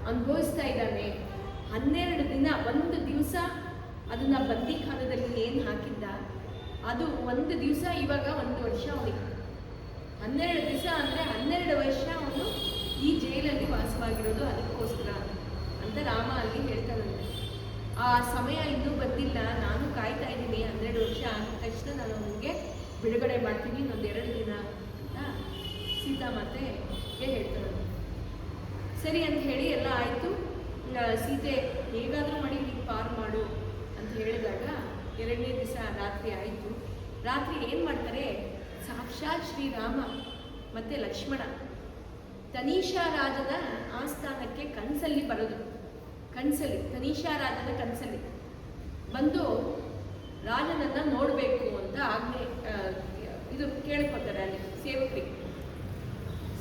ಅನುಭವಿಸ್ತಾ ಇದ್ದಾನೆ. 12 ದಿನ, 1 ದಿವಸ ಅದನ್ನ ಬಂದಿಖಾನದಲ್ಲಿ ಏನು ಹಾಕಿದ್ದ, ಅದು 1 ದಿವಸ ಇವಾಗ 1 ವರ್ಷ ಅವನಿಗೆ. 12 ದಿವಸ ಅಂದರೆ 12 ವರ್ಷ ಅವನು ಈ ಜೈಲಲ್ಲಿ ವಾಸವಾಗಿರೋದು ಅದಕ್ಕೋಸ್ಕರ ಅಂತ ರಾಮ ಅಲ್ಲಿ ಹೇಳ್ತಾನಂತೆ. ಆ ಸಮಯ ಇನ್ನೂ ಬಂದಿಲ್ಲ, ನಾನು ಕಾಯ್ತಾ ಇದ್ದೀನಿ, 12 ವರ್ಷ ಆಗಿದ ತಕ್ಷಣ ನಾನು ಅವನಿಗೆ ಬಿಡುಗಡೆ ಮಾಡ್ತೀನಿ, ಇನ್ನೊಂದು 2 ದಿನ ಅಂತ ಸೀತಾಮಾತೆಗೆ ಹೇಳ್ತಾನೆ. ಸರಿ ಅಂತ ಹೇಳಿ ಎಲ್ಲ ಆಯಿತು. ಸೀತೆ ಹೇಗಾದರೂ ಮಾಡಿ ಈಗ ಪಾರು ಮಾಡು ಅಂತ ಹೇಳಿದಾಗ 2ನೇ ದಿವಸ ರಾತ್ರಿ ಆಯಿತು. ರಾತ್ರಿ ಏನು ಮಾಡ್ತಾರೆ, ಸಾಕ್ಷಾತ್ ಶ್ರೀರಾಮ ಮತ್ತು ಲಕ್ಷ್ಮಣ ತನೀಷಾ ರಾಜನ ಆಸ್ಥಾನಕ್ಕೆ ಕನಸಲ್ಲಿ ಬರೋದು. ತನೀಷಾ ರಾಜನ ಕನಸಲ್ಲಿ ಬಂದು ರಾಜನನ್ನು ನೋಡಬೇಕು ಅಂತ ಇದು ಕೇಳ್ಕೊತಾರೆ. ಅಲ್ಲಿ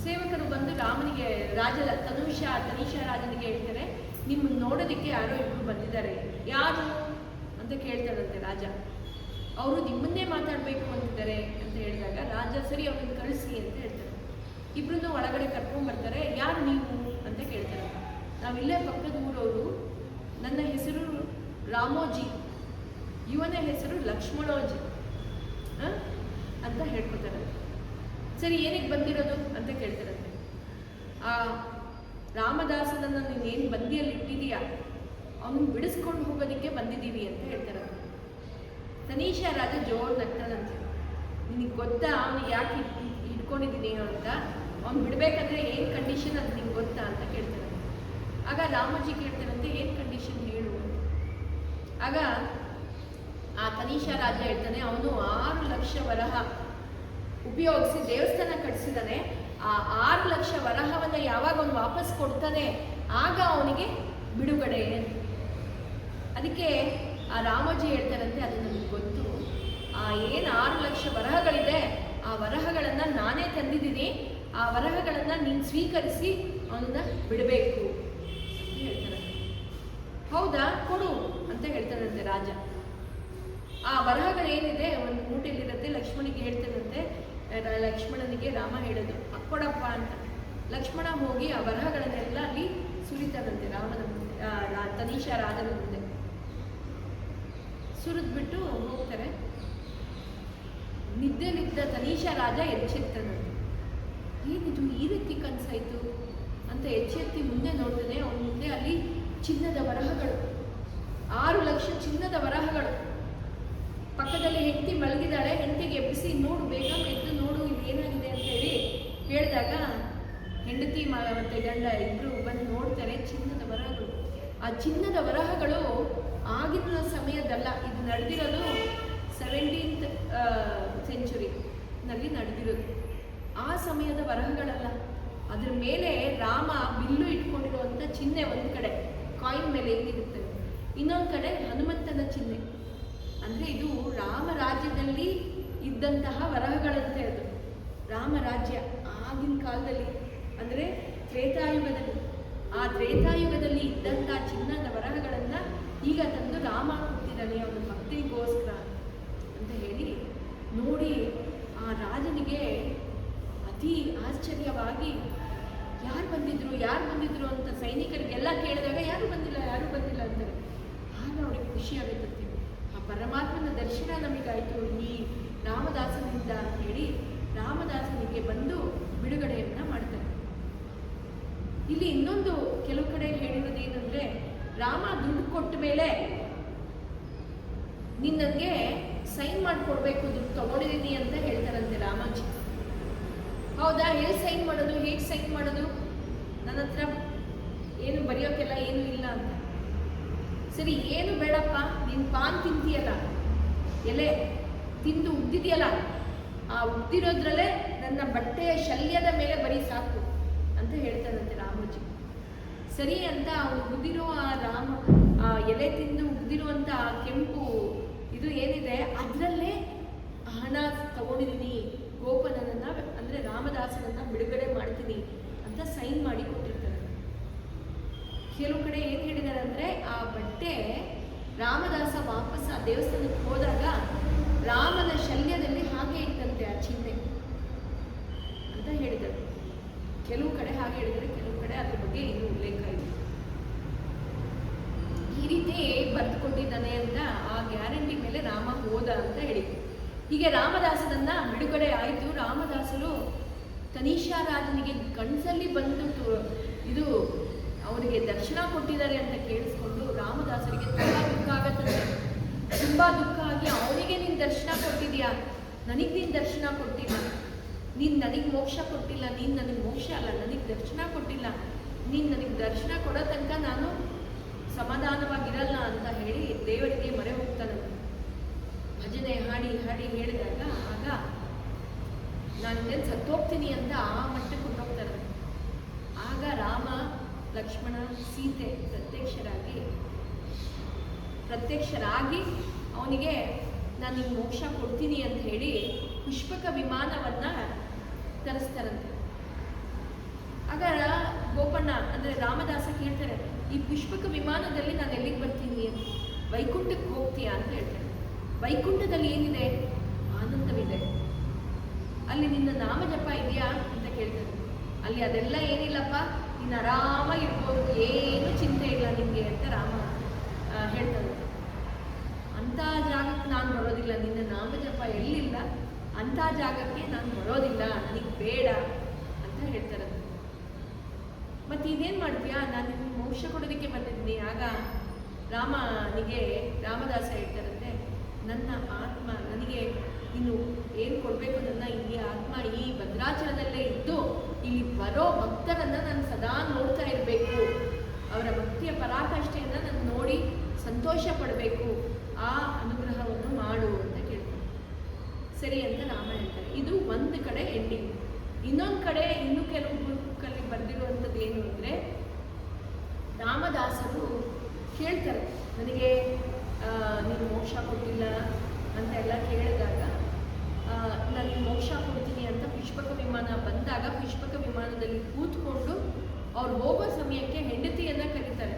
ಸೇವಕರು ಬಂದು ರಾಮನಿಗೆ ತನೀಷಾ ರಾಜನಿಗೆ ಹೇಳ್ತಾರೆ, ನಿಮ್ಮನ್ನು ನೋಡೋದಕ್ಕೆ ಯಾರೋ ಇಬ್ಬರು ಬಂದಿದ್ದಾರೆ. ಯಾರು ಅಂತ ಕೇಳ್ತಾರಂತೆ ರಾಜ. ಅವರು ನಿಮ್ಮನ್ನೇ ಮಾತಾಡಬೇಕು ಅಂತಿದ್ದಾರೆ ಅಂತ ಹೇಳಿದಾಗ ರಾಜ ಸರಿ ಅವ್ರನ್ನ ಕಳಿಸಿ ಅಂತ ಹೇಳ್ತಾರೆ. ಇಬ್ಬರನ್ನು ಒಳಗಡೆ ಕರ್ಕೊಂಡ್ಬರ್ತಾರೆ. ಯಾರು ನೀವು ಅಂತ ಕೇಳ್ತಾರೆ. ನಾವಿಲ್ಲೇ ಪಕ್ಕದ ಊರವರು, ನನ್ನ ಹೆಸರು ರಾಮೋಜಿ, ಇವನ ಹೆಸರು ಲಕ್ಷ್ಮಣೋಜಿ ಅಂತ ಹೇಳ್ಕೊತಾರೆ. ಸರಿ ಏನಕ್ಕೆ ಬಂದಿರೋದು ಅಂತ ಕೇಳ್ತಾರಂತೆ. ಆ ರಾಮದಾಸನನ್ನು ನೀನೇನು ಬಂದಿಯಲ್ಲಿ ಇಟ್ಟಿದೀಯಾ, ಅವನು ಬಿಡಿಸ್ಕೊಂಡು ಹೋಗೋದಕ್ಕೆ ಬಂದಿದ್ದೀವಿ ಅಂತ ಹೇಳ್ತಾರೆ. ತನೀಷಾ ರಾಜ ಜೋರು ನಗ್ತಾನಂತೆ. ನಿನಗೆ ಗೊತ್ತಾ ಅವನಿಗೆ ಯಾಕೆ ಇಟ್ಕೊಂಡಿದ್ದೀನಿ ಅಂತ, ಅವ್ನು ಬಿಡಬೇಕಂದ್ರೆ ಏನು ಕಂಡೀಷನ್ ಅದು ನಿಂಗೆ ಗೊತ್ತಾ ಅಂತ ಕೇಳ್ತಾರೆ. ಆಗ ರಾಮೋಜಿ ಕೇಳ್ತಾರಂತೆ, ಏನು ಕಂಡೀಷನ್ ಹೇಳು ಅಂತ. ಆಗ ಆ ತನೀಷಾ ರಾಜ ಹೇಳ್ತಾನೆ, ಅವನು 6 ಲಕ್ಷ ವರಹ ಉಪಯೋಗಿಸಿ ದೇವಸ್ಥಾನ ಕಟ್ಟಿಸಿದಾನೆ. ಆ 6 ಲಕ್ಷ ವರಹವನ್ನು ಯಾವಾಗ ಅವನು ವಾಪಸ್ ಕೊಡ್ತಾನೆ ಆಗ ಅವನಿಗೆ ಬಿಡುಗಡೆ. ಅದಕ್ಕೆ ಆ ರಾಮೋಜಿ ಹೇಳ್ತಾರಂತೆ, ಅದು ನನಗೆ ಗೊತ್ತು, ಏನು 6 ಲಕ್ಷ ವರಹಗಳಿದೆ ಆ ವರಹಗಳನ್ನು ನಾನೇ ತಂದಿದ್ದೀನಿ, ಆ ವರಹಗಳನ್ನು ನೀನು ಸ್ವೀಕರಿಸಿ ಅವನನ್ನ ಬಿಡಬೇಕು ಅಂತ ಹೇಳ್ತಾರೆ. ಹೌದಾ, ಕೊಡು ಅಂತ ಹೇಳ್ತಾರಂತೆ ರಾಜ. ಆ ವರಹಗಳೇನಿದೆ ಒಂದು ಮೂಟೆಯಲ್ಲಿರುತ್ತೆ. ಲಕ್ಷ್ಮಣಿಗೆ ಹೇಳ್ತಾನಂತೆ, ಲಕ್ಷ್ಮಣನಿಗೆ ರಾಮ ಹೇಳೋದು ಕೊಡಪ್ಪ ಅಂತ. ಲಕ್ಷ್ಮಣ ಹೋಗಿ ಆ ವರಹಗಳನ್ನೆಲ್ಲ ಅಲ್ಲಿ ಸುರಿತಾನಂತೆ ರಾಮನ ತನೀಷಾ ರಾಜನ ಮುಂದೆ ಸುರಿದ್ಬಿಟ್ಟು ಹೋಗ್ತಾರೆ. ನಿದ್ದೆ ತನೀಷಾ ರಾಜ ಎಚ್ಚೆತ್ತಾನಂತೆ. ಏನಿದು ಈ ರೀತಿ ಕನಸಾಯ್ತು ಅಂತ ಎಚ್ಚೆತ್ತಿ ಮುಂದೆ ನೋಡ್ತಾನೆ. ಅವನ ಮುಂದೆ ಅಲ್ಲಿ ಚಿನ್ನದ ವರಹಗಳು, 6 ಲಕ್ಷ ಚಿನ್ನದ ವರಹಗಳು. ಪಕ್ಕದಲ್ಲಿ ಹೆಂಡತಿ ಮಲಗಿದಾಳೆ. ಹೆಂಡತಿಗೆ ಎಬ್ಬಿಸಿ, ನೋಡು ಬೇಗ ಎದ್ದು ನೋಡು ಇದು ಏನಾಗಿದೆ ಅಂತ ಹೇಳಿ ಹೇಳಿದಾಗ ಹೆಂಡತಿ ಮತ್ತೆ ಗಂಡ ಇಬ್ಬರು ಬಂದು ನೋಡ್ತಾರೆ. ಚಿನ್ನದ ವರಹಗಳು. ಆ ಚಿನ್ನದ ವರಹಗಳು ಆಗಿನ ಸಮಯದಲ್ಲ, ಇದು ನಡೆದಿರೋದು 17th ಸೆಂಚುರಿನಲ್ಲಿ ನಡೆದಿರೋದು. ಆ ಸಮಯದ ವರಹಗಳಲ್ಲ. ಅದ್ರ ಮೇಲೆ ರಾಮ ಬಿಲ್ಲು ಇಟ್ಕೊಂಡಿರುವಂಥ ಚಿಹ್ನೆ ಒಂದು ಕಡೆ ಕಾಯಿನ್ ಮೇಲೆ ಹೆಂಗಿರುತ್ತೆ, ಇನ್ನೊಂದು ಕಡೆ ಹನುಮಂತನ ಚಿಹ್ನೆ. ಅಂದರೆ ಇದು ರಾಮರಾಜ್ಯದಲ್ಲಿ ಇದ್ದಂತಹ ವರಹಗಳಂತೆ. ಅದು ರಾಮರಾಜ್ಯ ಆಗಿನ ಕಾಲದಲ್ಲಿ, ಅಂದರೆ ತ್ರೇತಾಯುಗದಲ್ಲಿ, ಆ ತ್ರೇತಾಯುಗದಲ್ಲಿ ಇದ್ದಂಥ ಚಿನ್ನದ ವರಹಗಳನ್ನು ಈಗ ತಂದು ರಾಮ ಕೊಡ್ತಿದ್ದಾನೆ ಅವನ ಭಕ್ತಿಗೋಸ್ಕರ ಅಂತ ಹೇಳಿ ನೋಡಿ ಆ ರಾಜನಿಗೆ ಅತಿ ಆಶ್ಚರ್ಯವಾಗಿ ಯಾರು ಬಂದಿದ್ರು ಅಂತ ಸೈನಿಕರಿಗೆಲ್ಲ ಕೇಳಿದಾಗ ಯಾರು ಬಂದಿಲ್ಲ ಅಂತಾರೆ. ಆಗ ಅವ್ರಿಗೆ ಖುಷಿ ಆಗುತ್ತೆ, ಆ ಪರಮಾತ್ಮನ ದರ್ಶನ ನಮಗಾಯಿತು ಈ ರಾಮದಾಸನಿಂದ ಅಂತ ಹೇಳಿ ರಾಮದಾಸನಿಗೆ ಬಂದು ಬಿಡುಗಡೆಯನ್ನು ಮಾಡ್ತಾರೆ. ಇಲ್ಲಿ ಇನ್ನೊಂದು ಕೆಲವು ಕಡೆ ಹೇಳಿರೋದು ಏನಂದ್ರೆ, ರಾಮ ದುಡ್ಡು ಕೊಟ್ಟ ಮೇಲೆ ನೀನು ನನಗೆ ಸೈನ್ ಮಾಡಿಕೊಡ್ಬೇಕು, ದುಡ್ಡು ತಗೊಂಡಿದ್ದೀನಿ ಅಂತ ಹೇಳ್ತಾರಂತೆ ರಾಮಾಜಿ. ಹೌದಾ, ಎಲ್ಲಿ ಸೈನ್ ಮಾಡೋದು, ಹೇಗೆ ಸೈನ್ ಮಾಡೋದು, ನನ್ನ ಹತ್ರ ಏನು ಬರೆಯೋಕ್ಕೆಲ್ಲ ಏನೂ ಇಲ್ಲ ಅಂತ. ಸರಿ ಏನು ಬೇಡಪ್ಪ, ನೀನು ಪಾನ್ ತಿಂತೀಯಲ್ಲ, ಎಲೆ ತಿಂದು ಉಗ್ದಿದೆಯಲ್ಲ, ಆ ಉಗ್ದಿರೋದ್ರಲ್ಲೇ ನನ್ನ ಬಟ್ಟೆಯ ಶಲ್ಯದ ಮೇಲೆ ಬರೀ ಸಾಕು ಅಂತ ಹೇಳ್ತಾರಂತೆ ರಾಮೋಜಿ. ಸರಿ ಅಂತ ಅವನು ಉಗ್ದಿರೋ ಆ ಎಲೆ ತಿಂದು ಉಗ್ದಿರುವಂಥ ಕೆಂಪು ಇದು ಏನಿದೆ ಅದರಲ್ಲೇ ಹಣ ತಗೊಂಡಿದ್ದೀನಿ, ಗೋಪನನ್ನ ಅಂದರೆ ರಾಮದಾಸನನ್ನ ಬಿಡುಗಡೆ ಮಾಡ್ತೀನಿ ಅಂತ ಸೈನ್ ಮಾಡಿ ಕೊಟ್ಟಿರ್ತಾರೆ. ಕೆಲವು ಕಡೆ ಏನು ಹೇಳಿದ್ದಾರೆ ಅಂದರೆ ಆ ಬಟ್ಟೆ ರಾಮದಾಸ ವಾಪಸ್ ಆ ದೇವಸ್ಥಾನಕ್ಕೆ ಹೋದಾಗ ರಾಮನ ಶಲ್ಯದಲ್ಲಿ ಹಾಗೆ ಇತ್ತಂತೆ ಆ ಚಿಹ್ನೆ ಅಂತ ಹೇಳಿದ್ದಾರೆ. ಕೆಲವು ಕಡೆ ಹಾಗೆ ಹೇಳಿದರೆ, ಕೆಲವು ಕಡೆ ಅದ್ರ ಬಗ್ಗೆ ಇನ್ನೂ ಉಲ್ಲೇಖ ಇದೆ. ಈ ರೀತಿ ಬರೆದುಕೊಂಡಿದ್ದಾನೆ ಅಂತ ಆ ಗ್ಯಾರಂಟಿ ಮೇಲೆ ರಾಮ ಹೋದ ಅಂತ ಹೇಳಿದ್ರು. ಹೀಗೆ ರಾಮದಾಸನನ್ನ ಬಿಡುಗಡೆ ಆಯಿತು. ರಾಮದಾಸರು ತನಿಷಾ ರಾಜನಿಗೆ ಕನಸಲ್ಲಿ ಬಂದು ಇದು ಅವರಿಗೆ ದರ್ಶನ ಕೊಟ್ಟಿದ್ದಾರೆ ಅಂತ ಕೇಳಿಸ್ಕೊಂಡು ರಾಮದಾಸರಿಗೆ ತುಂಬ ದುಃಖ ಆಗತ್ತಂತೆ. ತುಂಬ ದುಃಖ ಆಗಿ ಅವನಿಗೆ ನೀನು ದರ್ಶನ ಕೊಟ್ಟಿದ್ಯಾ, ನನಗೆ ನೀನು ದರ್ಶನ ಕೊಟ್ಟಿಲ್ಲ, ನೀನು ನನಗೆ ಮೋಕ್ಷ ಕೊಟ್ಟಿಲ್ಲ, ನೀನು ನನಗೆ ಮೋಕ್ಷ ಅಲ್ಲ ನನಗೆ ದರ್ಶನ ಕೊಟ್ಟಿಲ್ಲ, ನೀನು ನನಗೆ ದರ್ಶನ ಕೊಡೋ ತನಕ ನಾನು ಸಮಾಧಾನವಾಗಿರಲ್ಲ ಅಂತ ಹೇಳಿ ದೇವರಿಗೆ ಮೊರೆ ಹೋಗ್ತಾನಂತೆ. ಭಜನೆ ಹಾಡಿ ಹಾಡಿ ಹೇಳಿದಾಗ ಆಗ ನಾನು ಸತ್ತೋಗ್ತೀನಿ ಅಂತ ಆ ಮಟ್ಟಕ್ಕೆ ಕೊಂಡೋಗ್ತಾರೆ. ಆಗ ರಾಮ, ಲಕ್ಷ್ಮಣ, ಸೀತೆ ಪ್ರತ್ಯಕ್ಷರಾಗಿ ಅವನಿಗೆ ನಾನು ನಿಮ್ಗೆ ಮೋಕ್ಷ ಕೊಡ್ತೀನಿ ಅಂತ ಹೇಳಿ ಪುಷ್ಪಕ ವಿಮಾನವನ್ನು ತರಿಸ್ತಾರಂತೆ. ಆಗ ಗೋಪಣ್ಣ ಅಂದರೆ ರಾಮದಾಸ ಕೇಳ್ತಾರೆ, ಈ ಪುಷ್ಪಕ ವಿಮಾನದಲ್ಲಿ ನಾನು ಎಲ್ಲಿಗೆ ಬರ್ತೀನಿ ಅಂತ. ವೈಕುಂಠಕ್ಕೆ ಹೋಗ್ತೀಯಾ ಅಂತ ಹೇಳ್ತಾರೆ. ವೈಕುಂಠದಲ್ಲಿ ಏನಿದೆ? ಆನಂದವಿದೆ. ಅಲ್ಲಿ ನಿನ್ನ ನಾಮ ಜಪ ಇದೆಯಾ ಅಂತ ಕೇಳ್ತಾರೆ. ಅಲ್ಲಿ ಅದೆಲ್ಲ ಏನಿಲ್ಲಪ್ಪ, ನೀನು ಆರಾಮಾಗಿರ್ಬೋದು, ಏನು ಚಿಂತೆ ಇಲ್ಲ ನಿಮಗೆ ಅಂತ ರಾಮ ಹೇಳ್ತಾನೆ. ಅಂಥ ಜಾಗಕ್ಕೆ ನಾನು ಬರೋದಿಲ್ಲ, ನಿನ್ನ ನಾಮ ಜಪ ಎಲ್ಲಿಲ್ಲ ಅಂಥ ಜಾಗಕ್ಕೆ ನಾನು ಬರೋದಿಲ್ಲ, ನನಗೆ ಬೇಡ ಅಂತ ಹೇಳ್ತಾರೆ. ಮತ್ತು ಇನ್ನೇನು ಮಾಡ್ತೀಯಾ, ನಾನು ನಿಮ್ಗೆ ಮೋಕ್ಷ ಕೊಡೋದಕ್ಕೆ ಬಂದಿದ್ದೀನಿ. ಆಗ ರಾಮದಾಸ ಹೇಳ್ತಾರಂತೆ, ನನ್ನ ಆತ್ಮ ನನಗೆ ನೀನು ಏನು ಕೊಡಬೇಕು, ನನ್ನ ಈ ಆತ್ಮ ಈ ಭದ್ರಾಚಲದಲ್ಲೇ ಇದ್ದು ಇಲ್ಲಿ ಬರೋ ಭಕ್ತರನ್ನು ನಾನು ಸದಾ ನೋಡ್ತಾ ಇರಬೇಕು, ಅವರ ಭಕ್ತಿಯ ಪರಾಕಾಷ್ಠೆಯನ್ನು ನಾನು ನೋಡಿ ಸಂತೋಷ ಪಡಬೇಕು, ಆ ಅನುಗ್ರಹವನ್ನು ಮಾಡು ಅಂತ ಕೇಳ್ತಾರೆ. ಸರಿ ಅಂತ ರಾಮ ಹೇಳ್ತಾರೆ. ಇದು ಒಂದು ಕಡೆ ಎಂಡಿಂಗ್. ಇನ್ನೊಂದು ಕಡೆ ಇನ್ನೂ ಕೆಲವು ಬುಕ್ಕಲ್ಲಿ ಬರೆದಿರುವಂಥದ್ದು ಏನು ಅಂದರೆ, ರಾಮದಾಸರು ಕೇಳ್ತಾರೆ, ನನಗೆ ನೀನು ಮೋಕ್ಷ ಕೊಟ್ಟಿಲ್ಲ ಅಂತೆಲ್ಲ ಕೇಳಿದಾಗ ನನಗೆ ಮೋಕ್ಷ ಕೊಡ್ತೀನಿ ಅಂತ ಪುಷ್ಪಕ ವಿಮಾನ ಬಂದಾಗ ಪುಷ್ಪಕ ವಿಮಾನದಲ್ಲಿ ಕೂತ್ಕೊಂಡು ಅವ್ರು ಹೋಗೋ ಸಮಯಕ್ಕೆ ಹೆಂಡತಿಯನ್ನು ಕರೀತಾರೆ.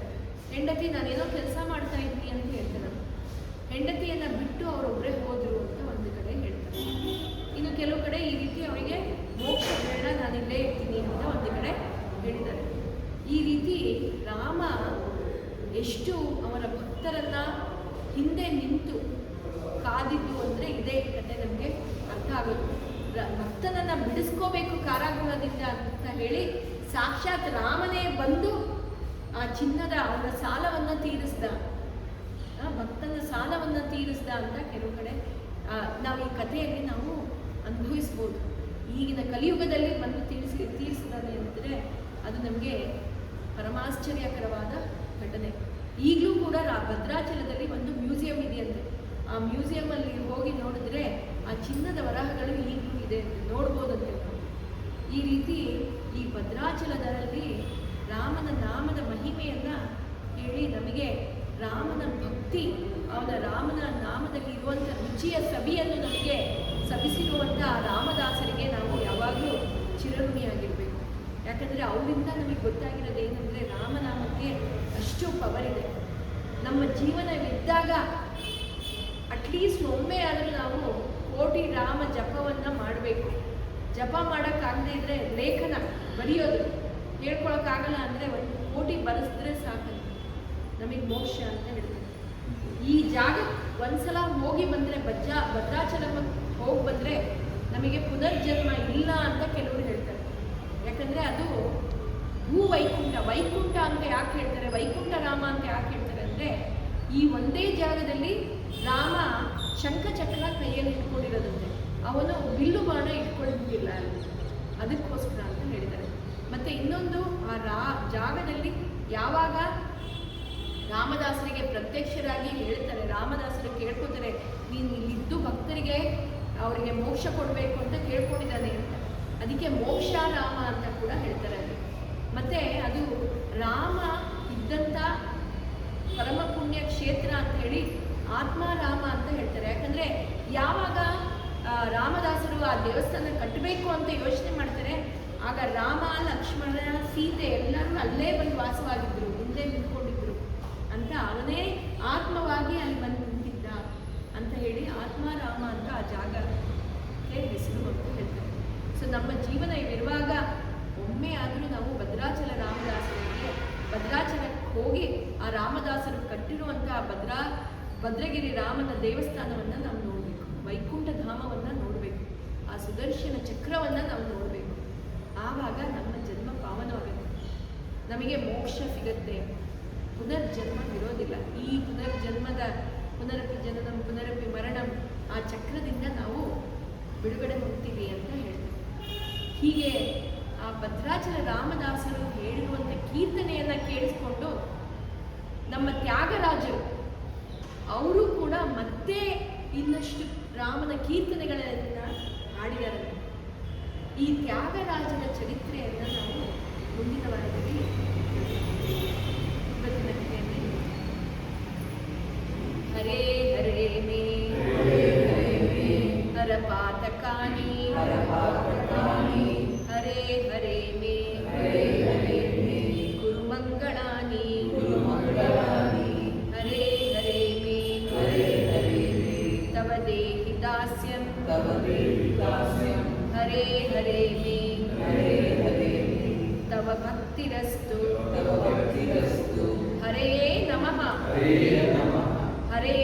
ಹೆಂಡತಿ ನಾನೇನೋ ಕೆಲಸ ಮಾಡ್ತಾ ಇದ್ದೀನಿ ಅಂತ ಹೇಳ್ತಾರೆ. ಹೆಂಡತಿಯನ್ನು ಬಿಟ್ಟು ಅವರೊಬ್ಬರೇ ಹೋದರು ಅಂತ ಒಂದು ಕಡೆ ಹೇಳ್ತಾರೆ. ಇನ್ನು ಕೆಲವು ಕಡೆ ಈ ರೀತಿ ಅವರಿಗೆ ಮೋಕ್ಷ ಬೇಡ, ನಾನಿಲ್ಲೇ ಇರ್ತೀನಿ ಅಂತ ಒಂದು ಕಡೆ ಹೇಳಿದ್ದಾರೆ. ಈ ರೀತಿ ರಾಮ ಎಷ್ಟು ಅವರ ಭಕ್ತರನ್ನ ಹಿಂದೆ ನಿಂತು ಕಾದಿದ್ದು ಅಂದರೆ ಇದೇ ಕತೆ ನಮಗೆ ಅರ್ಥ ಆಗೋದು. ಭಕ್ತನನ್ನು ಬಿಡಿಸ್ಕೋಬೇಕು ಕಾರಾಗೃಹದಿಂದ ಅಂತ ಹೇಳಿ ಸಾಕ್ಷಾತ್ ರಾಮನೇ ಬಂದು ಆ ಚಿನ್ನದ ಅವನ ಸಾಲವನ್ನು ತೀರಿಸ್ದ, ಭಕ್ತನ ಸಾಲವನ್ನು ತೀರಿಸ್ದ ಅಂತ ಕೆಲವು ಕಡೆ ನಾವು ಈ ಕಥೆಯಲ್ಲಿ ನಾವು ಅನುಭವಿಸ್ಬೋದು. ಈಗಿನ ಕಲಿಯುಗದಲ್ಲಿ ಬಂದು ತೀರಿಸಿದಾನೆ ಅಂದರೆ ಅದು ನಮಗೆ ಪರಮಾಶ್ಚರ್ಯಕರವಾದ ಘಟನೆ. ಈಗಲೂ ಕೂಡ ಭದ್ರಾಚಲದಲ್ಲಿ ಒಂದು ಮ್ಯೂಸಿಯಂ ಇದೆಯಂತೆ. ಆ ಮ್ಯೂಸಿಯಮಲ್ಲಿ ಹೋಗಿ ನೋಡಿದ್ರೆ ಆ ಚಿನ್ನದ ವರಹಗಳು ಈಗಲೂ ಇದೆ, ನೋಡ್ಬೋದಂತೆ. ಈ ರೀತಿ ಈ ಭದ್ರಾಚಲದಲ್ಲಿ ರಾಮನ ನಾಮದ ಮಹಿಮೆಯನ್ನು ಹೇಳಿ ನಮಗೆ ರಾಮನ ಭಕ್ತಿ, ರಾಮನ ನಾಮದಲ್ಲಿ ಇರುವಂಥ ರುಚಿಯ ಸವಿಯನ್ನು ನಮಗೆ ಸವಿಸಿರುವಂಥ ರಾಮದಾಸರಿಗೆ ನಾವು ಯಾವಾಗಲೂ ಚಿರಋಣಿಯಾಗಿರಬೇಕು. ಯಾಕಂದರೆ ಅವರಿಂದ ನಮಗೆ ಗೊತ್ತಾಗಿರೋದು ಏನಂದರೆ ರಾಮನಾಮಕ್ಕೆ ಅಷ್ಟು ಪವರ್ ಇದೆ. ನಮ್ಮ ಜೀವನವಿದ್ದಾಗ ಅಟ್ಲೀಸ್ಟ್ ಒಮ್ಮೆ ಆದರೂ ನಾವು ಕೋಟಿ ರಾಮ ಜಪವನ್ನು ಮಾಡಬೇಕು. ಜಪ ಮಾಡೋಕ್ಕಾಗದೇ ಇದ್ದರೆ ಲೇಖನ ಬರೆಯೋದು ಹೇಳ್ಕೊಳಕ್ಕಾಗಲ್ಲ ಅಂದರೆ ಒಂದು ಕೋಟಿ ಬರೆಸಿದ್ರೆ ಸಾಕಲ್ಲ, ನಮಗೆ ಮೋಕ್ಷ ಅಂತ ಹೇಳ್ತಾರೆ. ಈ ಜಾಗಕ್ಕೆ ಒಂದ್ಸಲ ಹೋಗಿ ಬಂದರೆ ಭದ್ರಾಚಲಕ್ಕೆ ಹೋಗಿ ಬಂದರೆ ನಮಗೆ ಪುನರ್ಜನ್ಮ ಇಲ್ಲ ಅಂತ ಕೆಲವರು ಹೇಳ್ತಾರೆ. ಯಾಕಂದರೆ ಅದು ವೈಕುಂಠ ಅಂತ ಯಾಕೆ ಹೇಳ್ತಾರೆ, ವೈಕುಂಠ ರಾಮ ಅಂತ ಯಾಕೆ ಹೇಳ್ತಾರೆ ಅಂದರೆ, ಈ ಒಂದೇ ಜಾಗದಲ್ಲಿ ರಾಮ ಶಂಖಚಕ್ರ ಕೈಯಲ್ಲಿ ಇಟ್ಕೊಂಡಿರೋದಂತೆ, ಅವನು ಬಿಲ್ಲು ಬಾಣ ಇಟ್ಕೊಂಡಿದ್ದಿಲ್ಲ ಅಲ್ಲಿ, ಅದಕ್ಕೋಸ್ಕರ ಅಂತ ಹೇಳ್ತಾರೆ. ಮತ್ತು ಇನ್ನೊಂದು ಆ ಜಾಗದಲ್ಲಿ ಯಾವಾಗ ರಾಮದಾಸರಿಗೆ ಪ್ರತ್ಯಕ್ಷರಾಗಿ ಹೇಳ್ತಾರೆ, ರಾಮದಾಸರು ಕೇಳ್ಕೊತಾರೆ, ನೀನು ಇಲ್ಲಿದ್ದು ಭಕ್ತರಿಗೆ ಅವರಿಗೆ ಮೋಕ್ಷ ಕೊಡಬೇಕು ಅಂತ ಕೇಳ್ಕೊಂಡಿದ್ದಾನೆ ಅಂತ, ಅದಕ್ಕೆ ಮೋಕ್ಷ ರಾಮ ಅಂತ ಕೂಡ ಹೇಳ್ತಾರೆ ಅಲ್ಲಿ. ಮತ್ತು ಅದು ರಾಮ ಇದ್ದಂಥ ಪರಮ ಪುಣ್ಯ ಕ್ಷೇತ್ರ ಅಂತ ಹೇಳಿ ಆತ್ಮಾರಾಮ ಅಂತ ಹೇಳ್ತಾರೆ. ಯಾಕಂದ್ರೆ ಯಾವಾಗ ರಾಮದಾಸರು ಆ ದೇವಸ್ಥಾನ ಕಟ್ಟಬೇಕು ಅಂತ ಯೋಚನೆ ಮಾಡ್ತಾರೆ, ಆಗ ರಾಮ, ಲಕ್ಷ್ಮಣ, ಸೀತೆ ಎಲ್ಲರೂ ಅಲ್ಲೇ ಬಂದು ವಾಸವಾಗಿದ್ರು, ಮುಂದೆ ನಿಂತ್ಕೊಂಡಿದ್ರು ಅಂತ ಅವನೇ ಆತ್ಮವಾಗಿ ಅಲ್ಲಿ ಬಂದು ನಿಂತಿದ್ದ ಅಂತ ಹೇಳಿ ಆತ್ಮಾರಾಮ ಅಂತ ಆ ಜಾಗಕ್ಕೆ ಹೆಸರು ಅಂತ ಹೇಳ್ತಾರೆ. ಸೊ ನಮ್ಮ ಜೀವನ ಇರುವಾಗ ಒಮ್ಮೆ ಆದರೂ ನಾವು ಭದ್ರಾಚಲ ರಾಮದಾಸರಿಗೆ ಭದ್ರಾಚಲಕ್ಕೆ ಹೋಗಿ ಆ ರಾಮದಾಸರು ಕಟ್ಟಿರುವಂತಹ ಭದ್ರಗಿರಿ ರಾಮನ ದೇವಸ್ಥಾನವನ್ನು ನಾವು ನೋಡಬೇಕು, ವೈಕುಂಠ ಧಾಮವನ್ನು ನೋಡಬೇಕು, ಆ ಸುದರ್ಶನ ಚಕ್ರವನ್ನು ನಾವು ನೋಡಬೇಕು. ಆವಾಗ ನಮ್ಮ ಜನ್ಮ ಪಾವನವಾಗುತ್ತೆ, ನಮಗೆ ಮೋಕ್ಷ ಸಿಗತ್ತೆ, ಪುನರ್ಜನ್ಮ ಇರೋದಿಲ್ಲ. ಈ ಪುನರಪಿ ಜನನಂ ಪುನರಪಿ ಮರಣಂ ಆ ಚಕ್ರದಿಂದ ನಾವು ಬಿಡುಗಡೆ ಹೊಂದ್ತೀವಿ ಅಂತ ಹೇಳ್ತಾರೆ. ಹೀಗೆ ಆ ಭದ್ರಾಚಲ ರಾಮದಾಸರು ಹೇಳಿರುವಂಥ ಕೀರ್ತನೆಯನ್ನು ಕೇಳಿಸ್ಕೊಂಡು ನಮ್ಮ ತ್ಯಾಗರಾಜರು ಅವರು ಕೂಡ ಮತ್ತೆ ಇನ್ನಷ್ಟು ರಾಮನ ಕೀರ್ತನೆಗಳನ್ನು ಹಾಡಿದ್ದಾರೆ. ಈ ತ್ಯಾಗರಾಜನ ಚರಿತ್ರೆಯನ್ನು ನಾವು ಮುಂದಿನ ವಾರದಲ್ಲಿ ಇವತ್ತಿನ ಕಥೆಯಲ್ಲಿ ಹರೇ ಹರೇ ಮೇ ಹರ ಪಾತಕಾನಿ ಹರೇ ಹರೇ ಮೇ ಗುರು ಮಂಗಳಾನಿ ಹರೇ ಹರೇ ಮೇ ತವ ದೇಹಿ ದಾಸ್ಯಂ ಹರೇ ಹರೇ ಮೇ ತವ ಭಕ್ತಿರಸ್ತು ಹರೇ ನಮಃ ಹರೇ